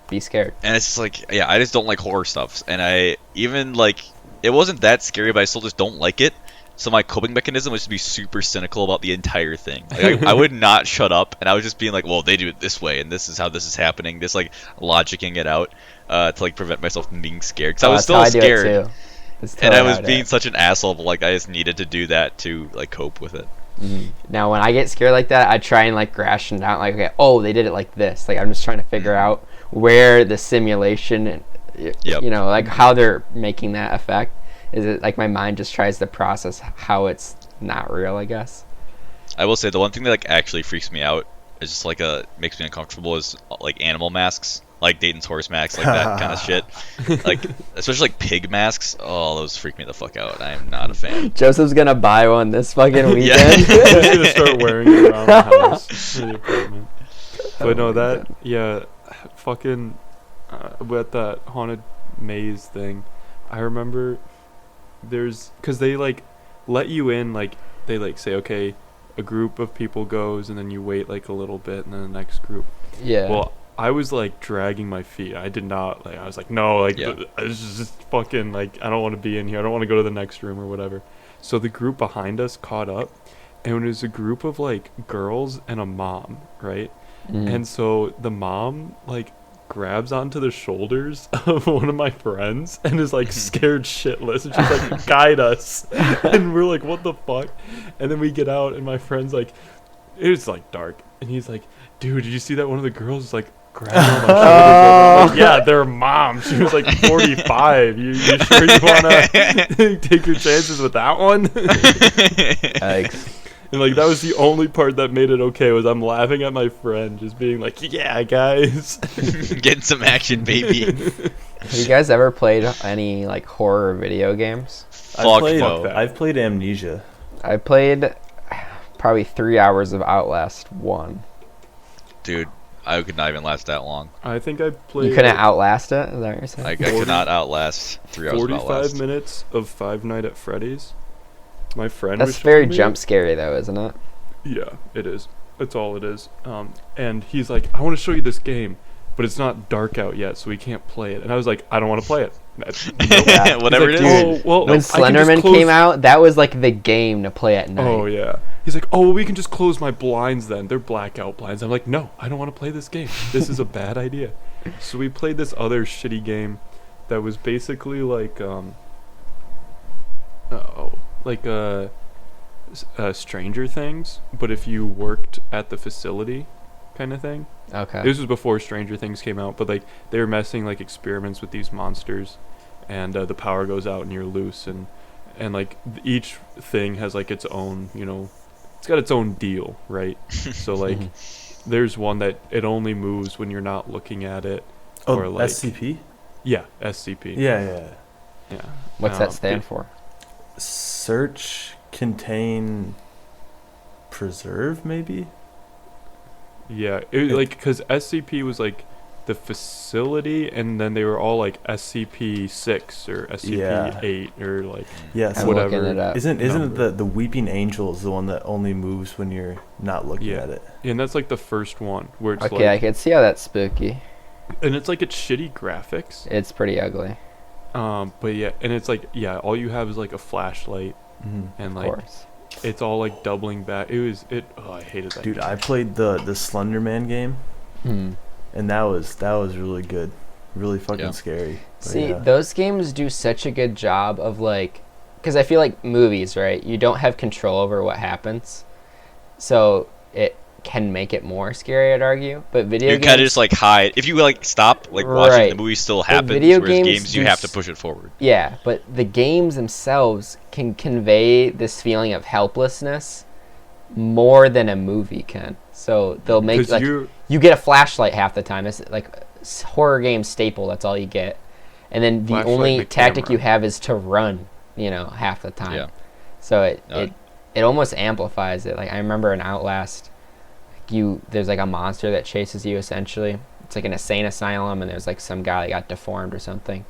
be scared. And it's just like, yeah, I just don't like horror stuff. And I even like, it wasn't that scary, but I still just don't like it. So my coping mechanism was to be super cynical about the entire thing. Like I would not shut up, and I was just being like, well, they do it this way, and this is how this is happening. Just like logicking it out to like prevent myself from being scared. Because I was still scared, and I was being such an asshole. But like I just needed to do that to like cope with it. Now, when I get scared like that, I try and like ration out. Like, okay, oh, they did it like this. Like, I'm just trying to figure out where the simulation, you know, like how they're making that effect. Is it like my mind just tries to process how it's not real, I guess? I will say the one thing that like actually freaks me out is just like makes me uncomfortable is like animal masks, like Dayton's horse masks, like that kind of shit. Like especially like pig masks. Oh, those freak me the fuck out. I am not a fan. Joseph's gonna buy one this fucking weekend. I'm just gonna start wearing it around the house in the apartment. But no, that fucking with that haunted maze thing, I remember because they like let you in, like they like say, okay, a group of people goes, and then you wait like a little bit, and then the next group. Yeah. Well, I was like dragging my feet. I did not like. I was like, no, like this is just fucking like I don't want to be in here. I don't want to go to the next room or whatever. So the group behind us caught up, and it was a group of like girls and a mom, right? And so the mom like grabs onto the shoulders of one of my friends and is like scared shitless, and she's like, guide us. And we're like, what the fuck? And then we get out, and my friend's like, it was like dark, and he's like, dude, did you see that one of the girls is like grabbing on my shoulders? Like, yeah, their mom, she was like 45. You sure you wanna take your chances with that one? Thanks. And like that was the only part that made it okay, was I'm laughing at my friend just being like, yeah, guys. Getting some action, baby. Have you guys ever played any like horror video games? I've played Amnesia. I played probably 3 hours of Outlast 1. Dude, I could not even last that long. I think I played. You couldn't outlast it? Is that what you're saying? I could not outlast 3 hours of 45 Outlast. minutes of Five Nights at Freddy's. My friend That's was very showing me jump scary though, isn't it? Yeah, it is. That's all it is. And he's like, I want to show you this game, but it's not dark out yet, so we can't play it. And I was like, I don't want to play it. Nope. Whatever He's it like, is. "Oh, well, When I can just Slenderman close-" came out, that was like the game to play at night. Oh yeah. He's like, oh, well, we can just close my blinds then. They're blackout blinds. I'm like, no, I don't want to play this game. This is a bad idea. So we played this other shitty game that was basically like Stranger Things, but if you worked at the facility kind of thing. Okay. This was before Stranger Things came out, but like they were messing like experiments with these monsters, and the power goes out and you're loose, and like each thing has like its own, you know, it's got its own deal, right? So like there's one that it only moves when you're not looking at it. Oh, or like SCP? Yeah, SCP. Yeah. What's that stand for? Search, contain, preserve, maybe? Yeah, like because SCP was like the facility, and then they were all like SCP-6 or SCP-8 or like yes, whatever. Looking it up. Isn't it the Weeping Angel is the one that only moves when you're not looking at it? Yeah, and that's like the first one where it's Okay, I like, can see how that's spooky. and it's like it's shitty graphics. It's pretty ugly. But yeah, and it's like all you have is like a flashlight, and Of like course. it's all like doubling back. Oh, I hated that. Dude, game. I played the Slenderman game, and that was really good, really fucking scary. But See, those games do such a good job of like, because I feel like movies, right? You don't have control over what happens, so it can make it more scary, I'd argue. But video games, you kind of just like hide. If you like stop like watching, the movie still happens. video Whereas games you do have to push it forward. Yeah, but the games themselves can convey this feeling of helplessness more than a movie can. So they'll make like you get a flashlight half the time. It's like horror game staple. That's all you get, and then the only tactic you have is to run. You know, half the time. Yeah. So it almost amplifies it. Like I remember in Outlast, there's like a monster that chases you essentially. It's like an insane asylum, and there's like some guy that got deformed or something.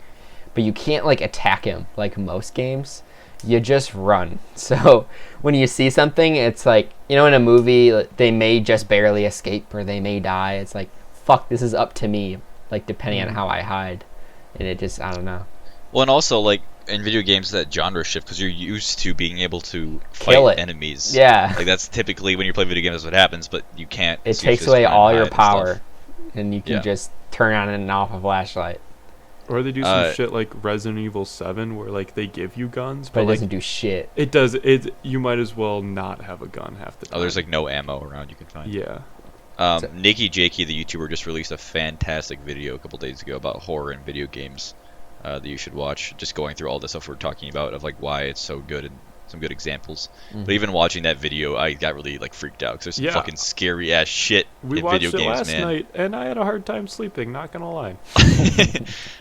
But you can't like attack him like most games. You just run. So when you see something, it's like, you know, in a movie, they may just barely escape or they may die. It's like, fuck, this is up to me, like depending on how I hide. And it just, I don't know. Well, and also like in video games that genre shift because you're used to being able to Kill fight it. enemies. Yeah. Like that's typically when you play video games, that's what happens. But you can't. It so you takes just away try and all hide your and power, stuff. and you can Yeah. just turn on and off a flashlight. Or they do some shit like Resident Evil 7 where like they give you guns, But it like doesn't do shit. it does it. You might as well not have a gun half the time. Oh, there's like no ammo around you can find. yeah. Nikki Jakey, the YouTuber, just released a fantastic video a couple days ago about horror in video games that you should watch. Just going through all the stuff we're talking about of like why it's so good and some good examples. Mhm. But even watching that video, I got really like freaked out because there's some Yeah. fucking scary ass shit We in watched video it games, last man. night, and I had a hard time sleeping. Not gonna lie.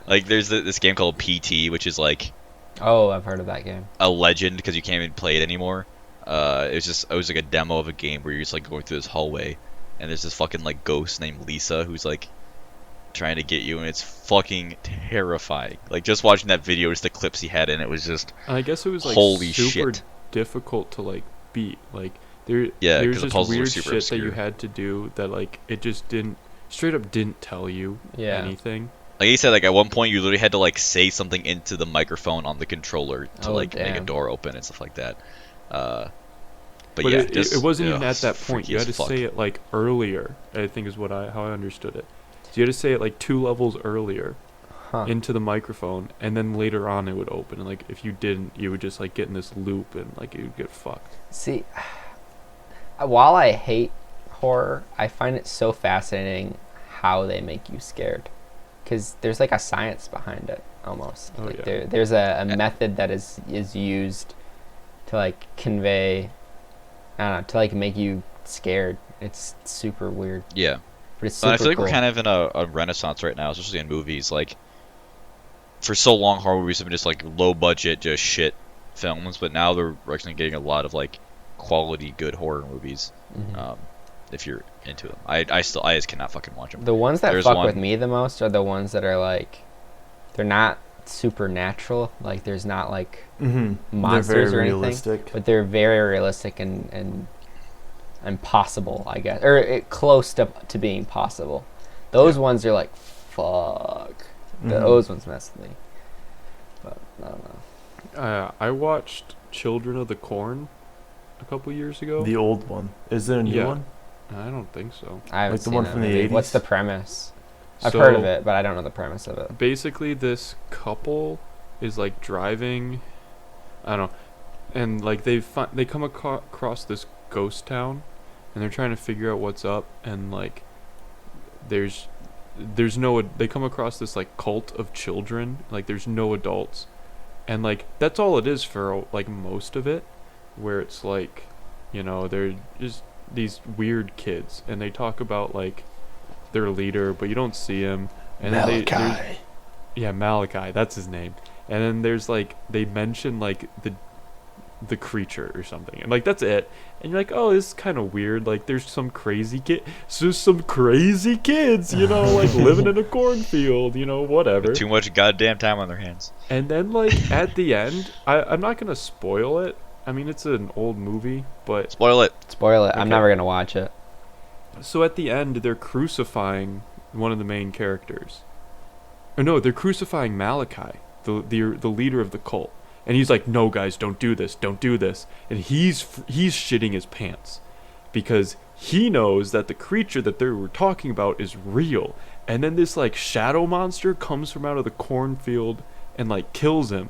Like there's this game called PT, which is like Oh, I've heard of that game. a legend because you can't even play it anymore. It was like a demo of a game where you're just like going through this hallway, and there's this fucking like ghost named Lisa who's like trying to get you, and it's fucking terrifying. Like just watching that video, just the clips he had in it was just And I guess it was like Holy super shit. difficult to like beat. Like there's 'cause the just puzzles were weird super shit that you obscure. had to do that like it just didn't straight up didn't tell you Yeah. anything. like he said, like at one point you literally had to like say something into the microphone on the controller to Oh, like make a damn. door open and stuff like that. But But yeah, it wasn't even ugh, at that it's point. freaky You as had to fuck. say it like earlier. I think is how I understood it. So you had to say it like 2 levels earlier Huh. into the microphone, and then later on it would open. And like if you didn't, you would just like get in this loop and like you would get fucked. See, while I hate horror, I find it so fascinating how they make you scared. Because there's like a science behind it, almost. Oh, Like yeah. there's a method that is used to like convey, I don't know, to like make you scared. It's super weird, Yeah. but it's But super I feel like cool. we're kind of in a renaissance right now, especially in movies. Like, for so long, horror movies have been just like low budget, just shit films. But now they're actually getting a lot of like quality, good horror movies. Mhm. If you're into them, I just cannot fucking watch them. The ones that There's fuck with one- me the most are the ones that are like, they're not supernatural. Like there's not like Mm-hmm. monsters They're very or anything, realistic. but they're very realistic and possible, I guess, or close to being possible. Those ones are like, fuck. Mhm. Those ones mess with me. But I don't know. I watched Children of the Corn a couple years ago. The old one. Is there a new Yeah. one? I don't think so. I haven't Like the seen one that from the movie. What's 80s? the premise? I've heard of it, but I don't know the premise of it. Basically, this couple is like driving, I don't know, and like they come across this ghost town, and they're trying to figure out what's up, and like there's no, they come across this like cult of children, like there's no adults, and like that's all it is for like most of it, where it's like, you know, they're just these weird kids, and they talk about like their leader, but you don't see him. And then Malachi. yeah, Malachi, that's his name. And then there's like they mention like the creature or something, and like that's it. And you're like, oh, this is kind of weird. Like there's some crazy kids, you know, like living in a cornfield, you know, whatever. Too much goddamn time on their hands. And then like at the end, I'm not gonna spoil it. I mean, it's an old movie, but Spoil it. Spoil it. I'm Okay. never gonna watch it. so at the end they're crucifying one of the main characters. Or no, they're crucifying Malachi, the leader of the cult. And he's like, "No, guys, don't do this. Don't do this." And he's shitting his pants because he knows that the creature that they were talking about is real. And then this like shadow monster comes from out of the cornfield and like kills him.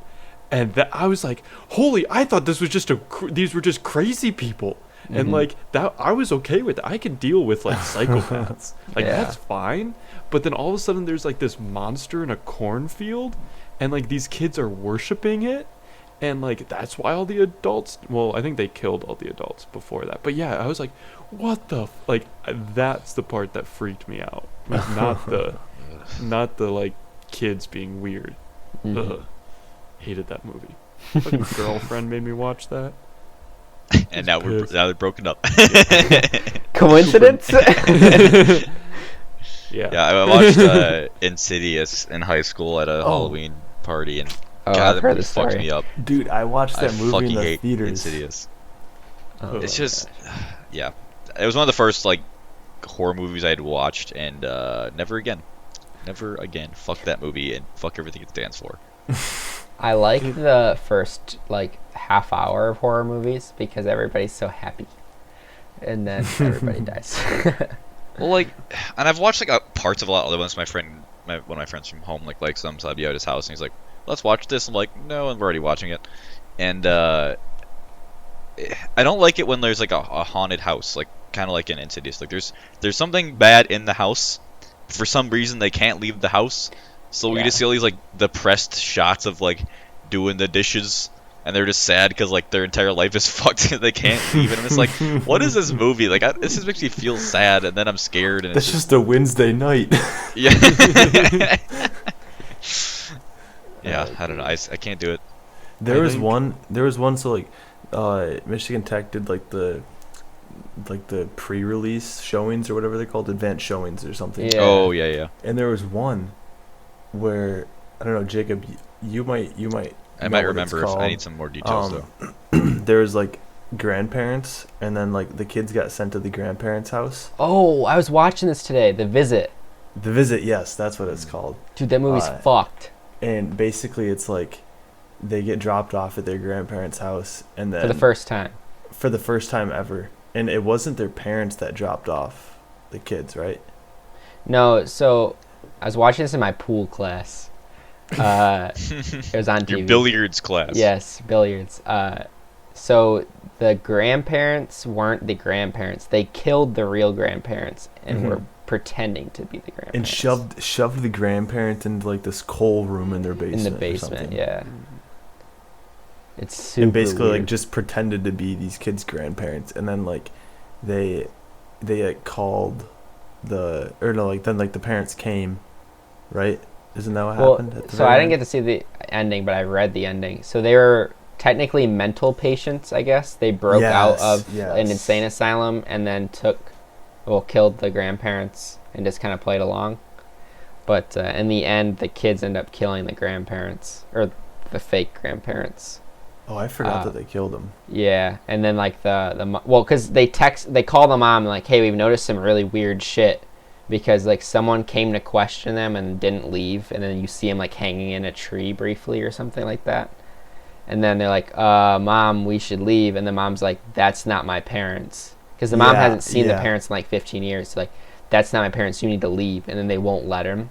And that I was like, "Holy, I thought this was just these were just crazy people." And Mhm. like that, I was okay with it. I can deal with like psychopaths. Like Yeah. that's fine. But then all of a sudden there's like this monster in a cornfield, and like these kids are worshiping it, and like that's why all the adults. Well, I think they killed all the adults before that. But yeah, I was like, what the like? That's the part that freaked me out. Like, not the like kids being weird. Mhm. Ugh. Hated that movie. Fucking girlfriend made me watch that. And now pissed. they're broken up. Coincidence? Yeah. Yeah, I watched Insidious in high school at a Oh. Halloween party, and Oh, God, I've that heard movie the fucked story. me up. Dude, I watched I that movie fucking in the hate theaters. Insidious. Oh, It's just, yeah, it was one of the first like horror movies I had watched, and never again. Fuck that movie and fuck everything it stands for. I like the first like half hour of horror movies because everybody's so happy, and then everybody dies. Well, like, and I've watched like parts of a lot of other ones. One of my friends from home likes them, so I'd be at his house, and he's like, "Let's watch this." I'm like, "No, and we're already watching it." And I don't like it when there's like a haunted house, like kind of like in Insidious. Like there's something bad in the house. For some reason, they can't leave the house, so we Yeah. just see all these like depressed shots of like doing the dishes. And they're just sad because like their entire life is fucked and they can't leave. And I'm just like, what is this movie? Like, this just makes me feel sad, and then I'm scared. And That's just a Wednesday night. yeah, yeah. I don't know. I can't do it. There was one. So like, Michigan Tech did like the pre-release showings or whatever they're called, advanced showings or something. Yeah. Oh yeah. And there was one where I don't know, Jacob. You might. I know might what it's remember. If I called. need some more details though. There was like grandparents, and then like the kids got sent to the grandparents' house. Oh, I was watching this today. The Visit. The Visit, yes, that's what it's called. Dude, that movie's fucked. And basically, it's like they get dropped off at their grandparents' house, and then For the first time. for the first time ever. And it wasn't their parents that dropped off the kids, right? No, so I was watching this in my pool class. It was on TV. Your billiards class. Yes, billiards. So the grandparents weren't the grandparents. They killed the real grandparents and were pretending to be the grandparents. And shoved the grandparents into like this coal room in their basement. in the or basement. something. Yeah. It's super And basically weird. like just pretended to be these kids' grandparents, and then like they like called then like the parents came, right? Isn't that what happened? At the So I very didn't get end? to see the ending, but I read the ending. So they were technically mental patients, I guess. They broke out of an insane asylum and then killed the grandparents and just kind of played along. But in the end, the kids end up killing the grandparents, or the fake grandparents. Oh, I forgot that they killed him. Yeah, and then like because they call the mom and like, hey, we've noticed some really weird shit, because like someone came to question them and didn't leave, and then you see him like hanging in a tree briefly or something like that, and then they're like, Mom, we should leave, and the mom's like, that's not my parents, because the mom hasn't seen the parents in like 15 years, so like, that's not my parents, you need to leave, and then they won't let him.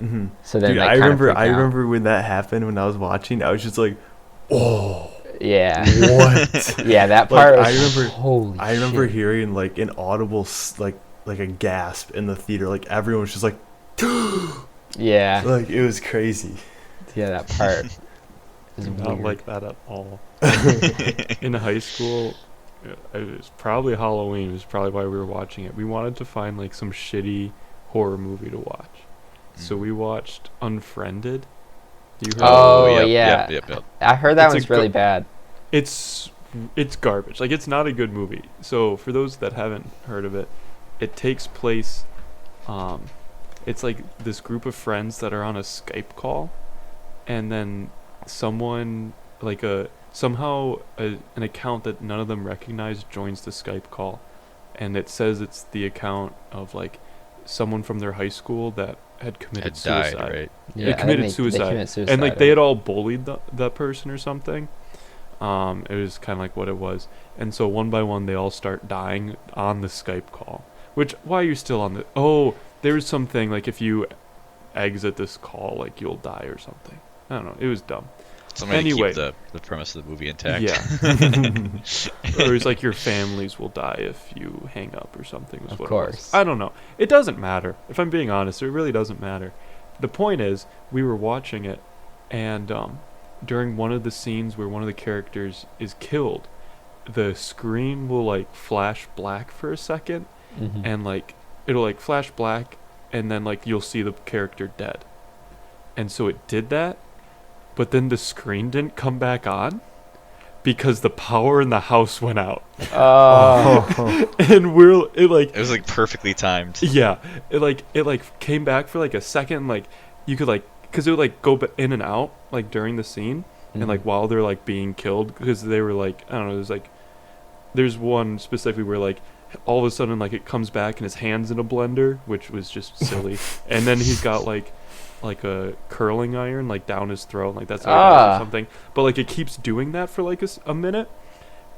Mm-hmm. So then, Dude, like, I remember out. when that happened, when I was watching, I was just like, oh. Yeah. What? Yeah, that part Like, was I remember hearing like an audible like a gasp in the theater. Like everyone was just like, yeah. like it was crazy. Yeah, that part is Not weird. like that at all. In high school, it was probably Halloween. It was probably why we were watching it. We wanted to find like some shitty horror movie to watch, so we watched Unfriended. You heard? Oh, yep, yeah. Yep. I heard that It's a one's really bad. It's garbage. Like, it's not a good movie. So for those that haven't heard of it, it takes place. It's like this group of friends that are on a Skype call, and then someone like an account that none of them recognize joins the Skype call, and it says it's the account of like someone from their high school that had committed suicide. Died, right? Yeah, They I think committed suicide. They committed suicide. And like they had all bullied that person or something. It was kind of like what it was. And so one by one they all start dying on the Skype call. Which, why are you still on the... Oh, there's something like if you exit this call, like you'll die or something. I don't know. It was dumb. Somebody Anyway. keep the premise of the movie intact. Yeah. Or it's like your families will die if you hang up or something. Was Of what course. It was. I don't know. It doesn't matter. If I'm being honest, it really doesn't matter. The point is, we were watching it, and during one of the scenes where one of the characters is killed, the screen will like flash black for a second, Mhm. and like it'll like flash black, and then like you'll see the character dead. And so it did that, but then the screen didn't come back on because the power in the house went out. Oh. And it was like perfectly timed. yeah, it came back for like a second, like you could like, because it would like go in and out like during the scene, and like while they're like being killed, because they were like, I don't know, there's one specifically where like all of a sudden like it comes back and his hand's in a blender, which was just silly. And then he's got like a curling iron like down his throat, like that's how he does or something. But like it keeps doing that for like a minute.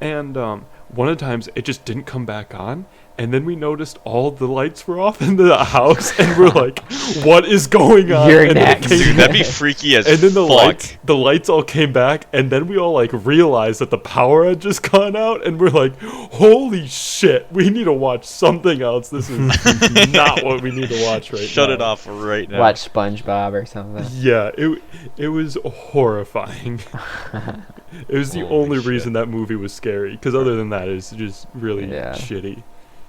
And one of the times it just didn't come back on, and then we noticed all the lights were off in the house, and we're like, "What is going on?" You're and next. Dude, that'd be freaky as and then the fuck. lights all came back, and then we all like realized that the power had just gone out, and we're like, "Holy shit, we need to watch something else. This is not what we need to watch right now." Shut it off right now. Watch SpongeBob or something. Yeah, it was horrifying. It was the Holy only shit. reason that movie was scary, because other than that, it's just really Yeah. shitty.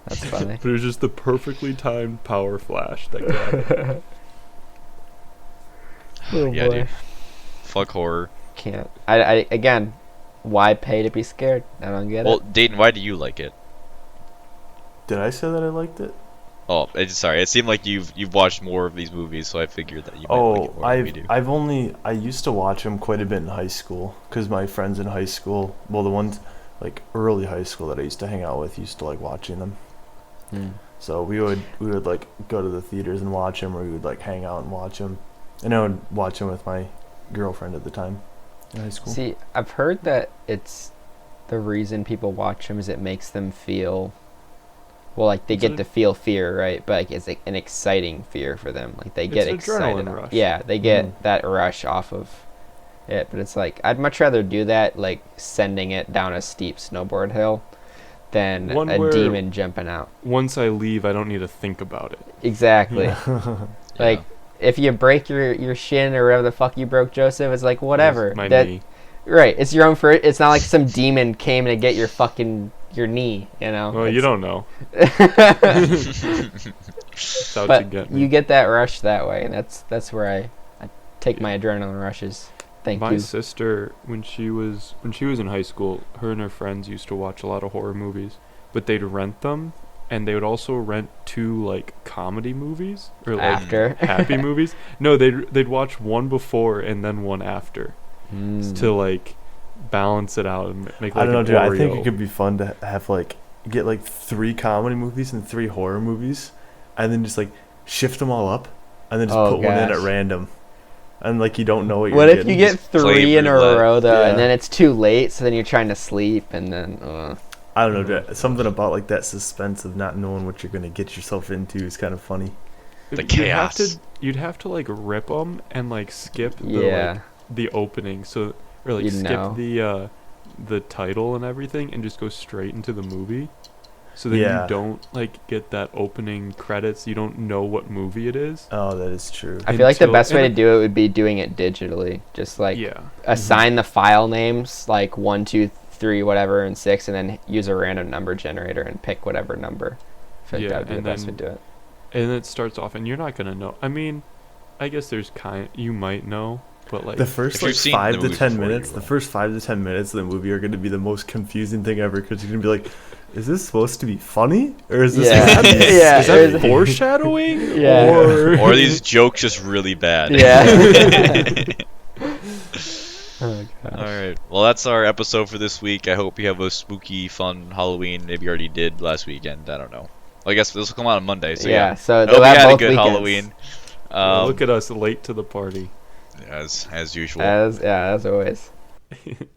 That's funny. But it was just the perfectly timed power flash that got it. Oh Yeah, boy. dude. Fuck horror. Can't. I again, why pay to be scared? I don't get Well, it. Dayton, why do you like it? Did I say that I liked it? Oh, sorry. It seemed like you've watched more of these movies, so I figured that you might like it more than we do. I used to watch them quite a bit in high school because my friends in high school, well, the ones like early high school that I used to hang out with, used to like watching them. So we would like go to the theaters and watch them, or we would like hang out and watch them. And I would watch them with my girlfriend at the time in high school. See, I've heard that it's the reason people watch them is it makes them feel, well, like they get to feel fear, right? But like it's like an exciting fear for them. Like they get an excited. adrenaline rush. Yeah, they get that rush off of it. But it's like I'd much rather do that, like sending it down a steep snowboard hill, than One a where- demon jumping out. Once I leave, I don't need to think about it. Exactly. Yeah. Like if you break your shin or whatever the fuck you broke, Joseph, it's like whatever. My That- knee. Right, it's your own for it's not like some demon came to get your knee, you know. Well, you don't know. don't. That's out to But get me. you get that rush that way, and that's where I take my adrenaline rushes. Thank My you. sister, when she was in high school, her and her friends used to watch a lot of horror movies, but they'd rent them, and they would also rent 2 like comedy movies or like After. happy movies. No, they'd watch one before and then one after to like balance it out and make like I don't know, an dude. I think Oreo. it could be fun to have like get like 3 comedy movies and 3 horror movies, and then just like shift them all up, and then just Oh, put one in at gosh. random, and like you don't know what you're What if getting. you get Just play 3 in a roulette. row though, Yeah. and then it's too late, so then you're trying to sleep, and then I don't know, dude. Something about like that suspense of not knowing what you're gonna get yourself into is kind of funny. The You'd chaos. have to like rip them and like skip yeah. the opening, so or like You'd skip know. the title and everything and just go straight into the movie. So then Yeah. you don't like get that opening credits. You don't know what movie it is. Oh, that is true. I feel like the Until- best way to and do it would be doing it digitally. Just like yeah. assign the file names like 1, 2, 3, whatever, and 6, and then use a random number generator and pick whatever number. I feel like Yeah, that would be the and best way then- to do it. And it starts off, and you're not gonna know. I mean, I guess there's you might know, but like The first If you've like seen 5 the to movies 10 before, you minutes, the will. first 5 to 10 minutes of the movie are going to be the most confusing thing ever, because you're going to be like, is this supposed to be funny, or is this Yeah. supposed to be Yeah, is there's- that foreshadowing? Yeah. Or Or are these jokes just really bad? Yeah. Oh, gosh. Alright. Well, that's our episode for this week. I hope you have a spooky, fun Halloween. Maybe you already did last weekend. I don't know. Well, I guess this will come out on Monday, so Yeah, yeah. so I hope they'll you have had a both good weekends. Halloween. look at us late to the party. As usual. As always.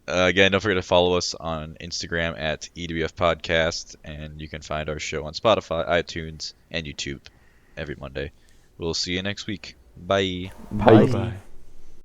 Again, don't forget to follow us on Instagram at EWF Podcast, and you can find our show on Spotify, iTunes, and YouTube every Monday. We'll see you next week. Bye. Bye. Bye.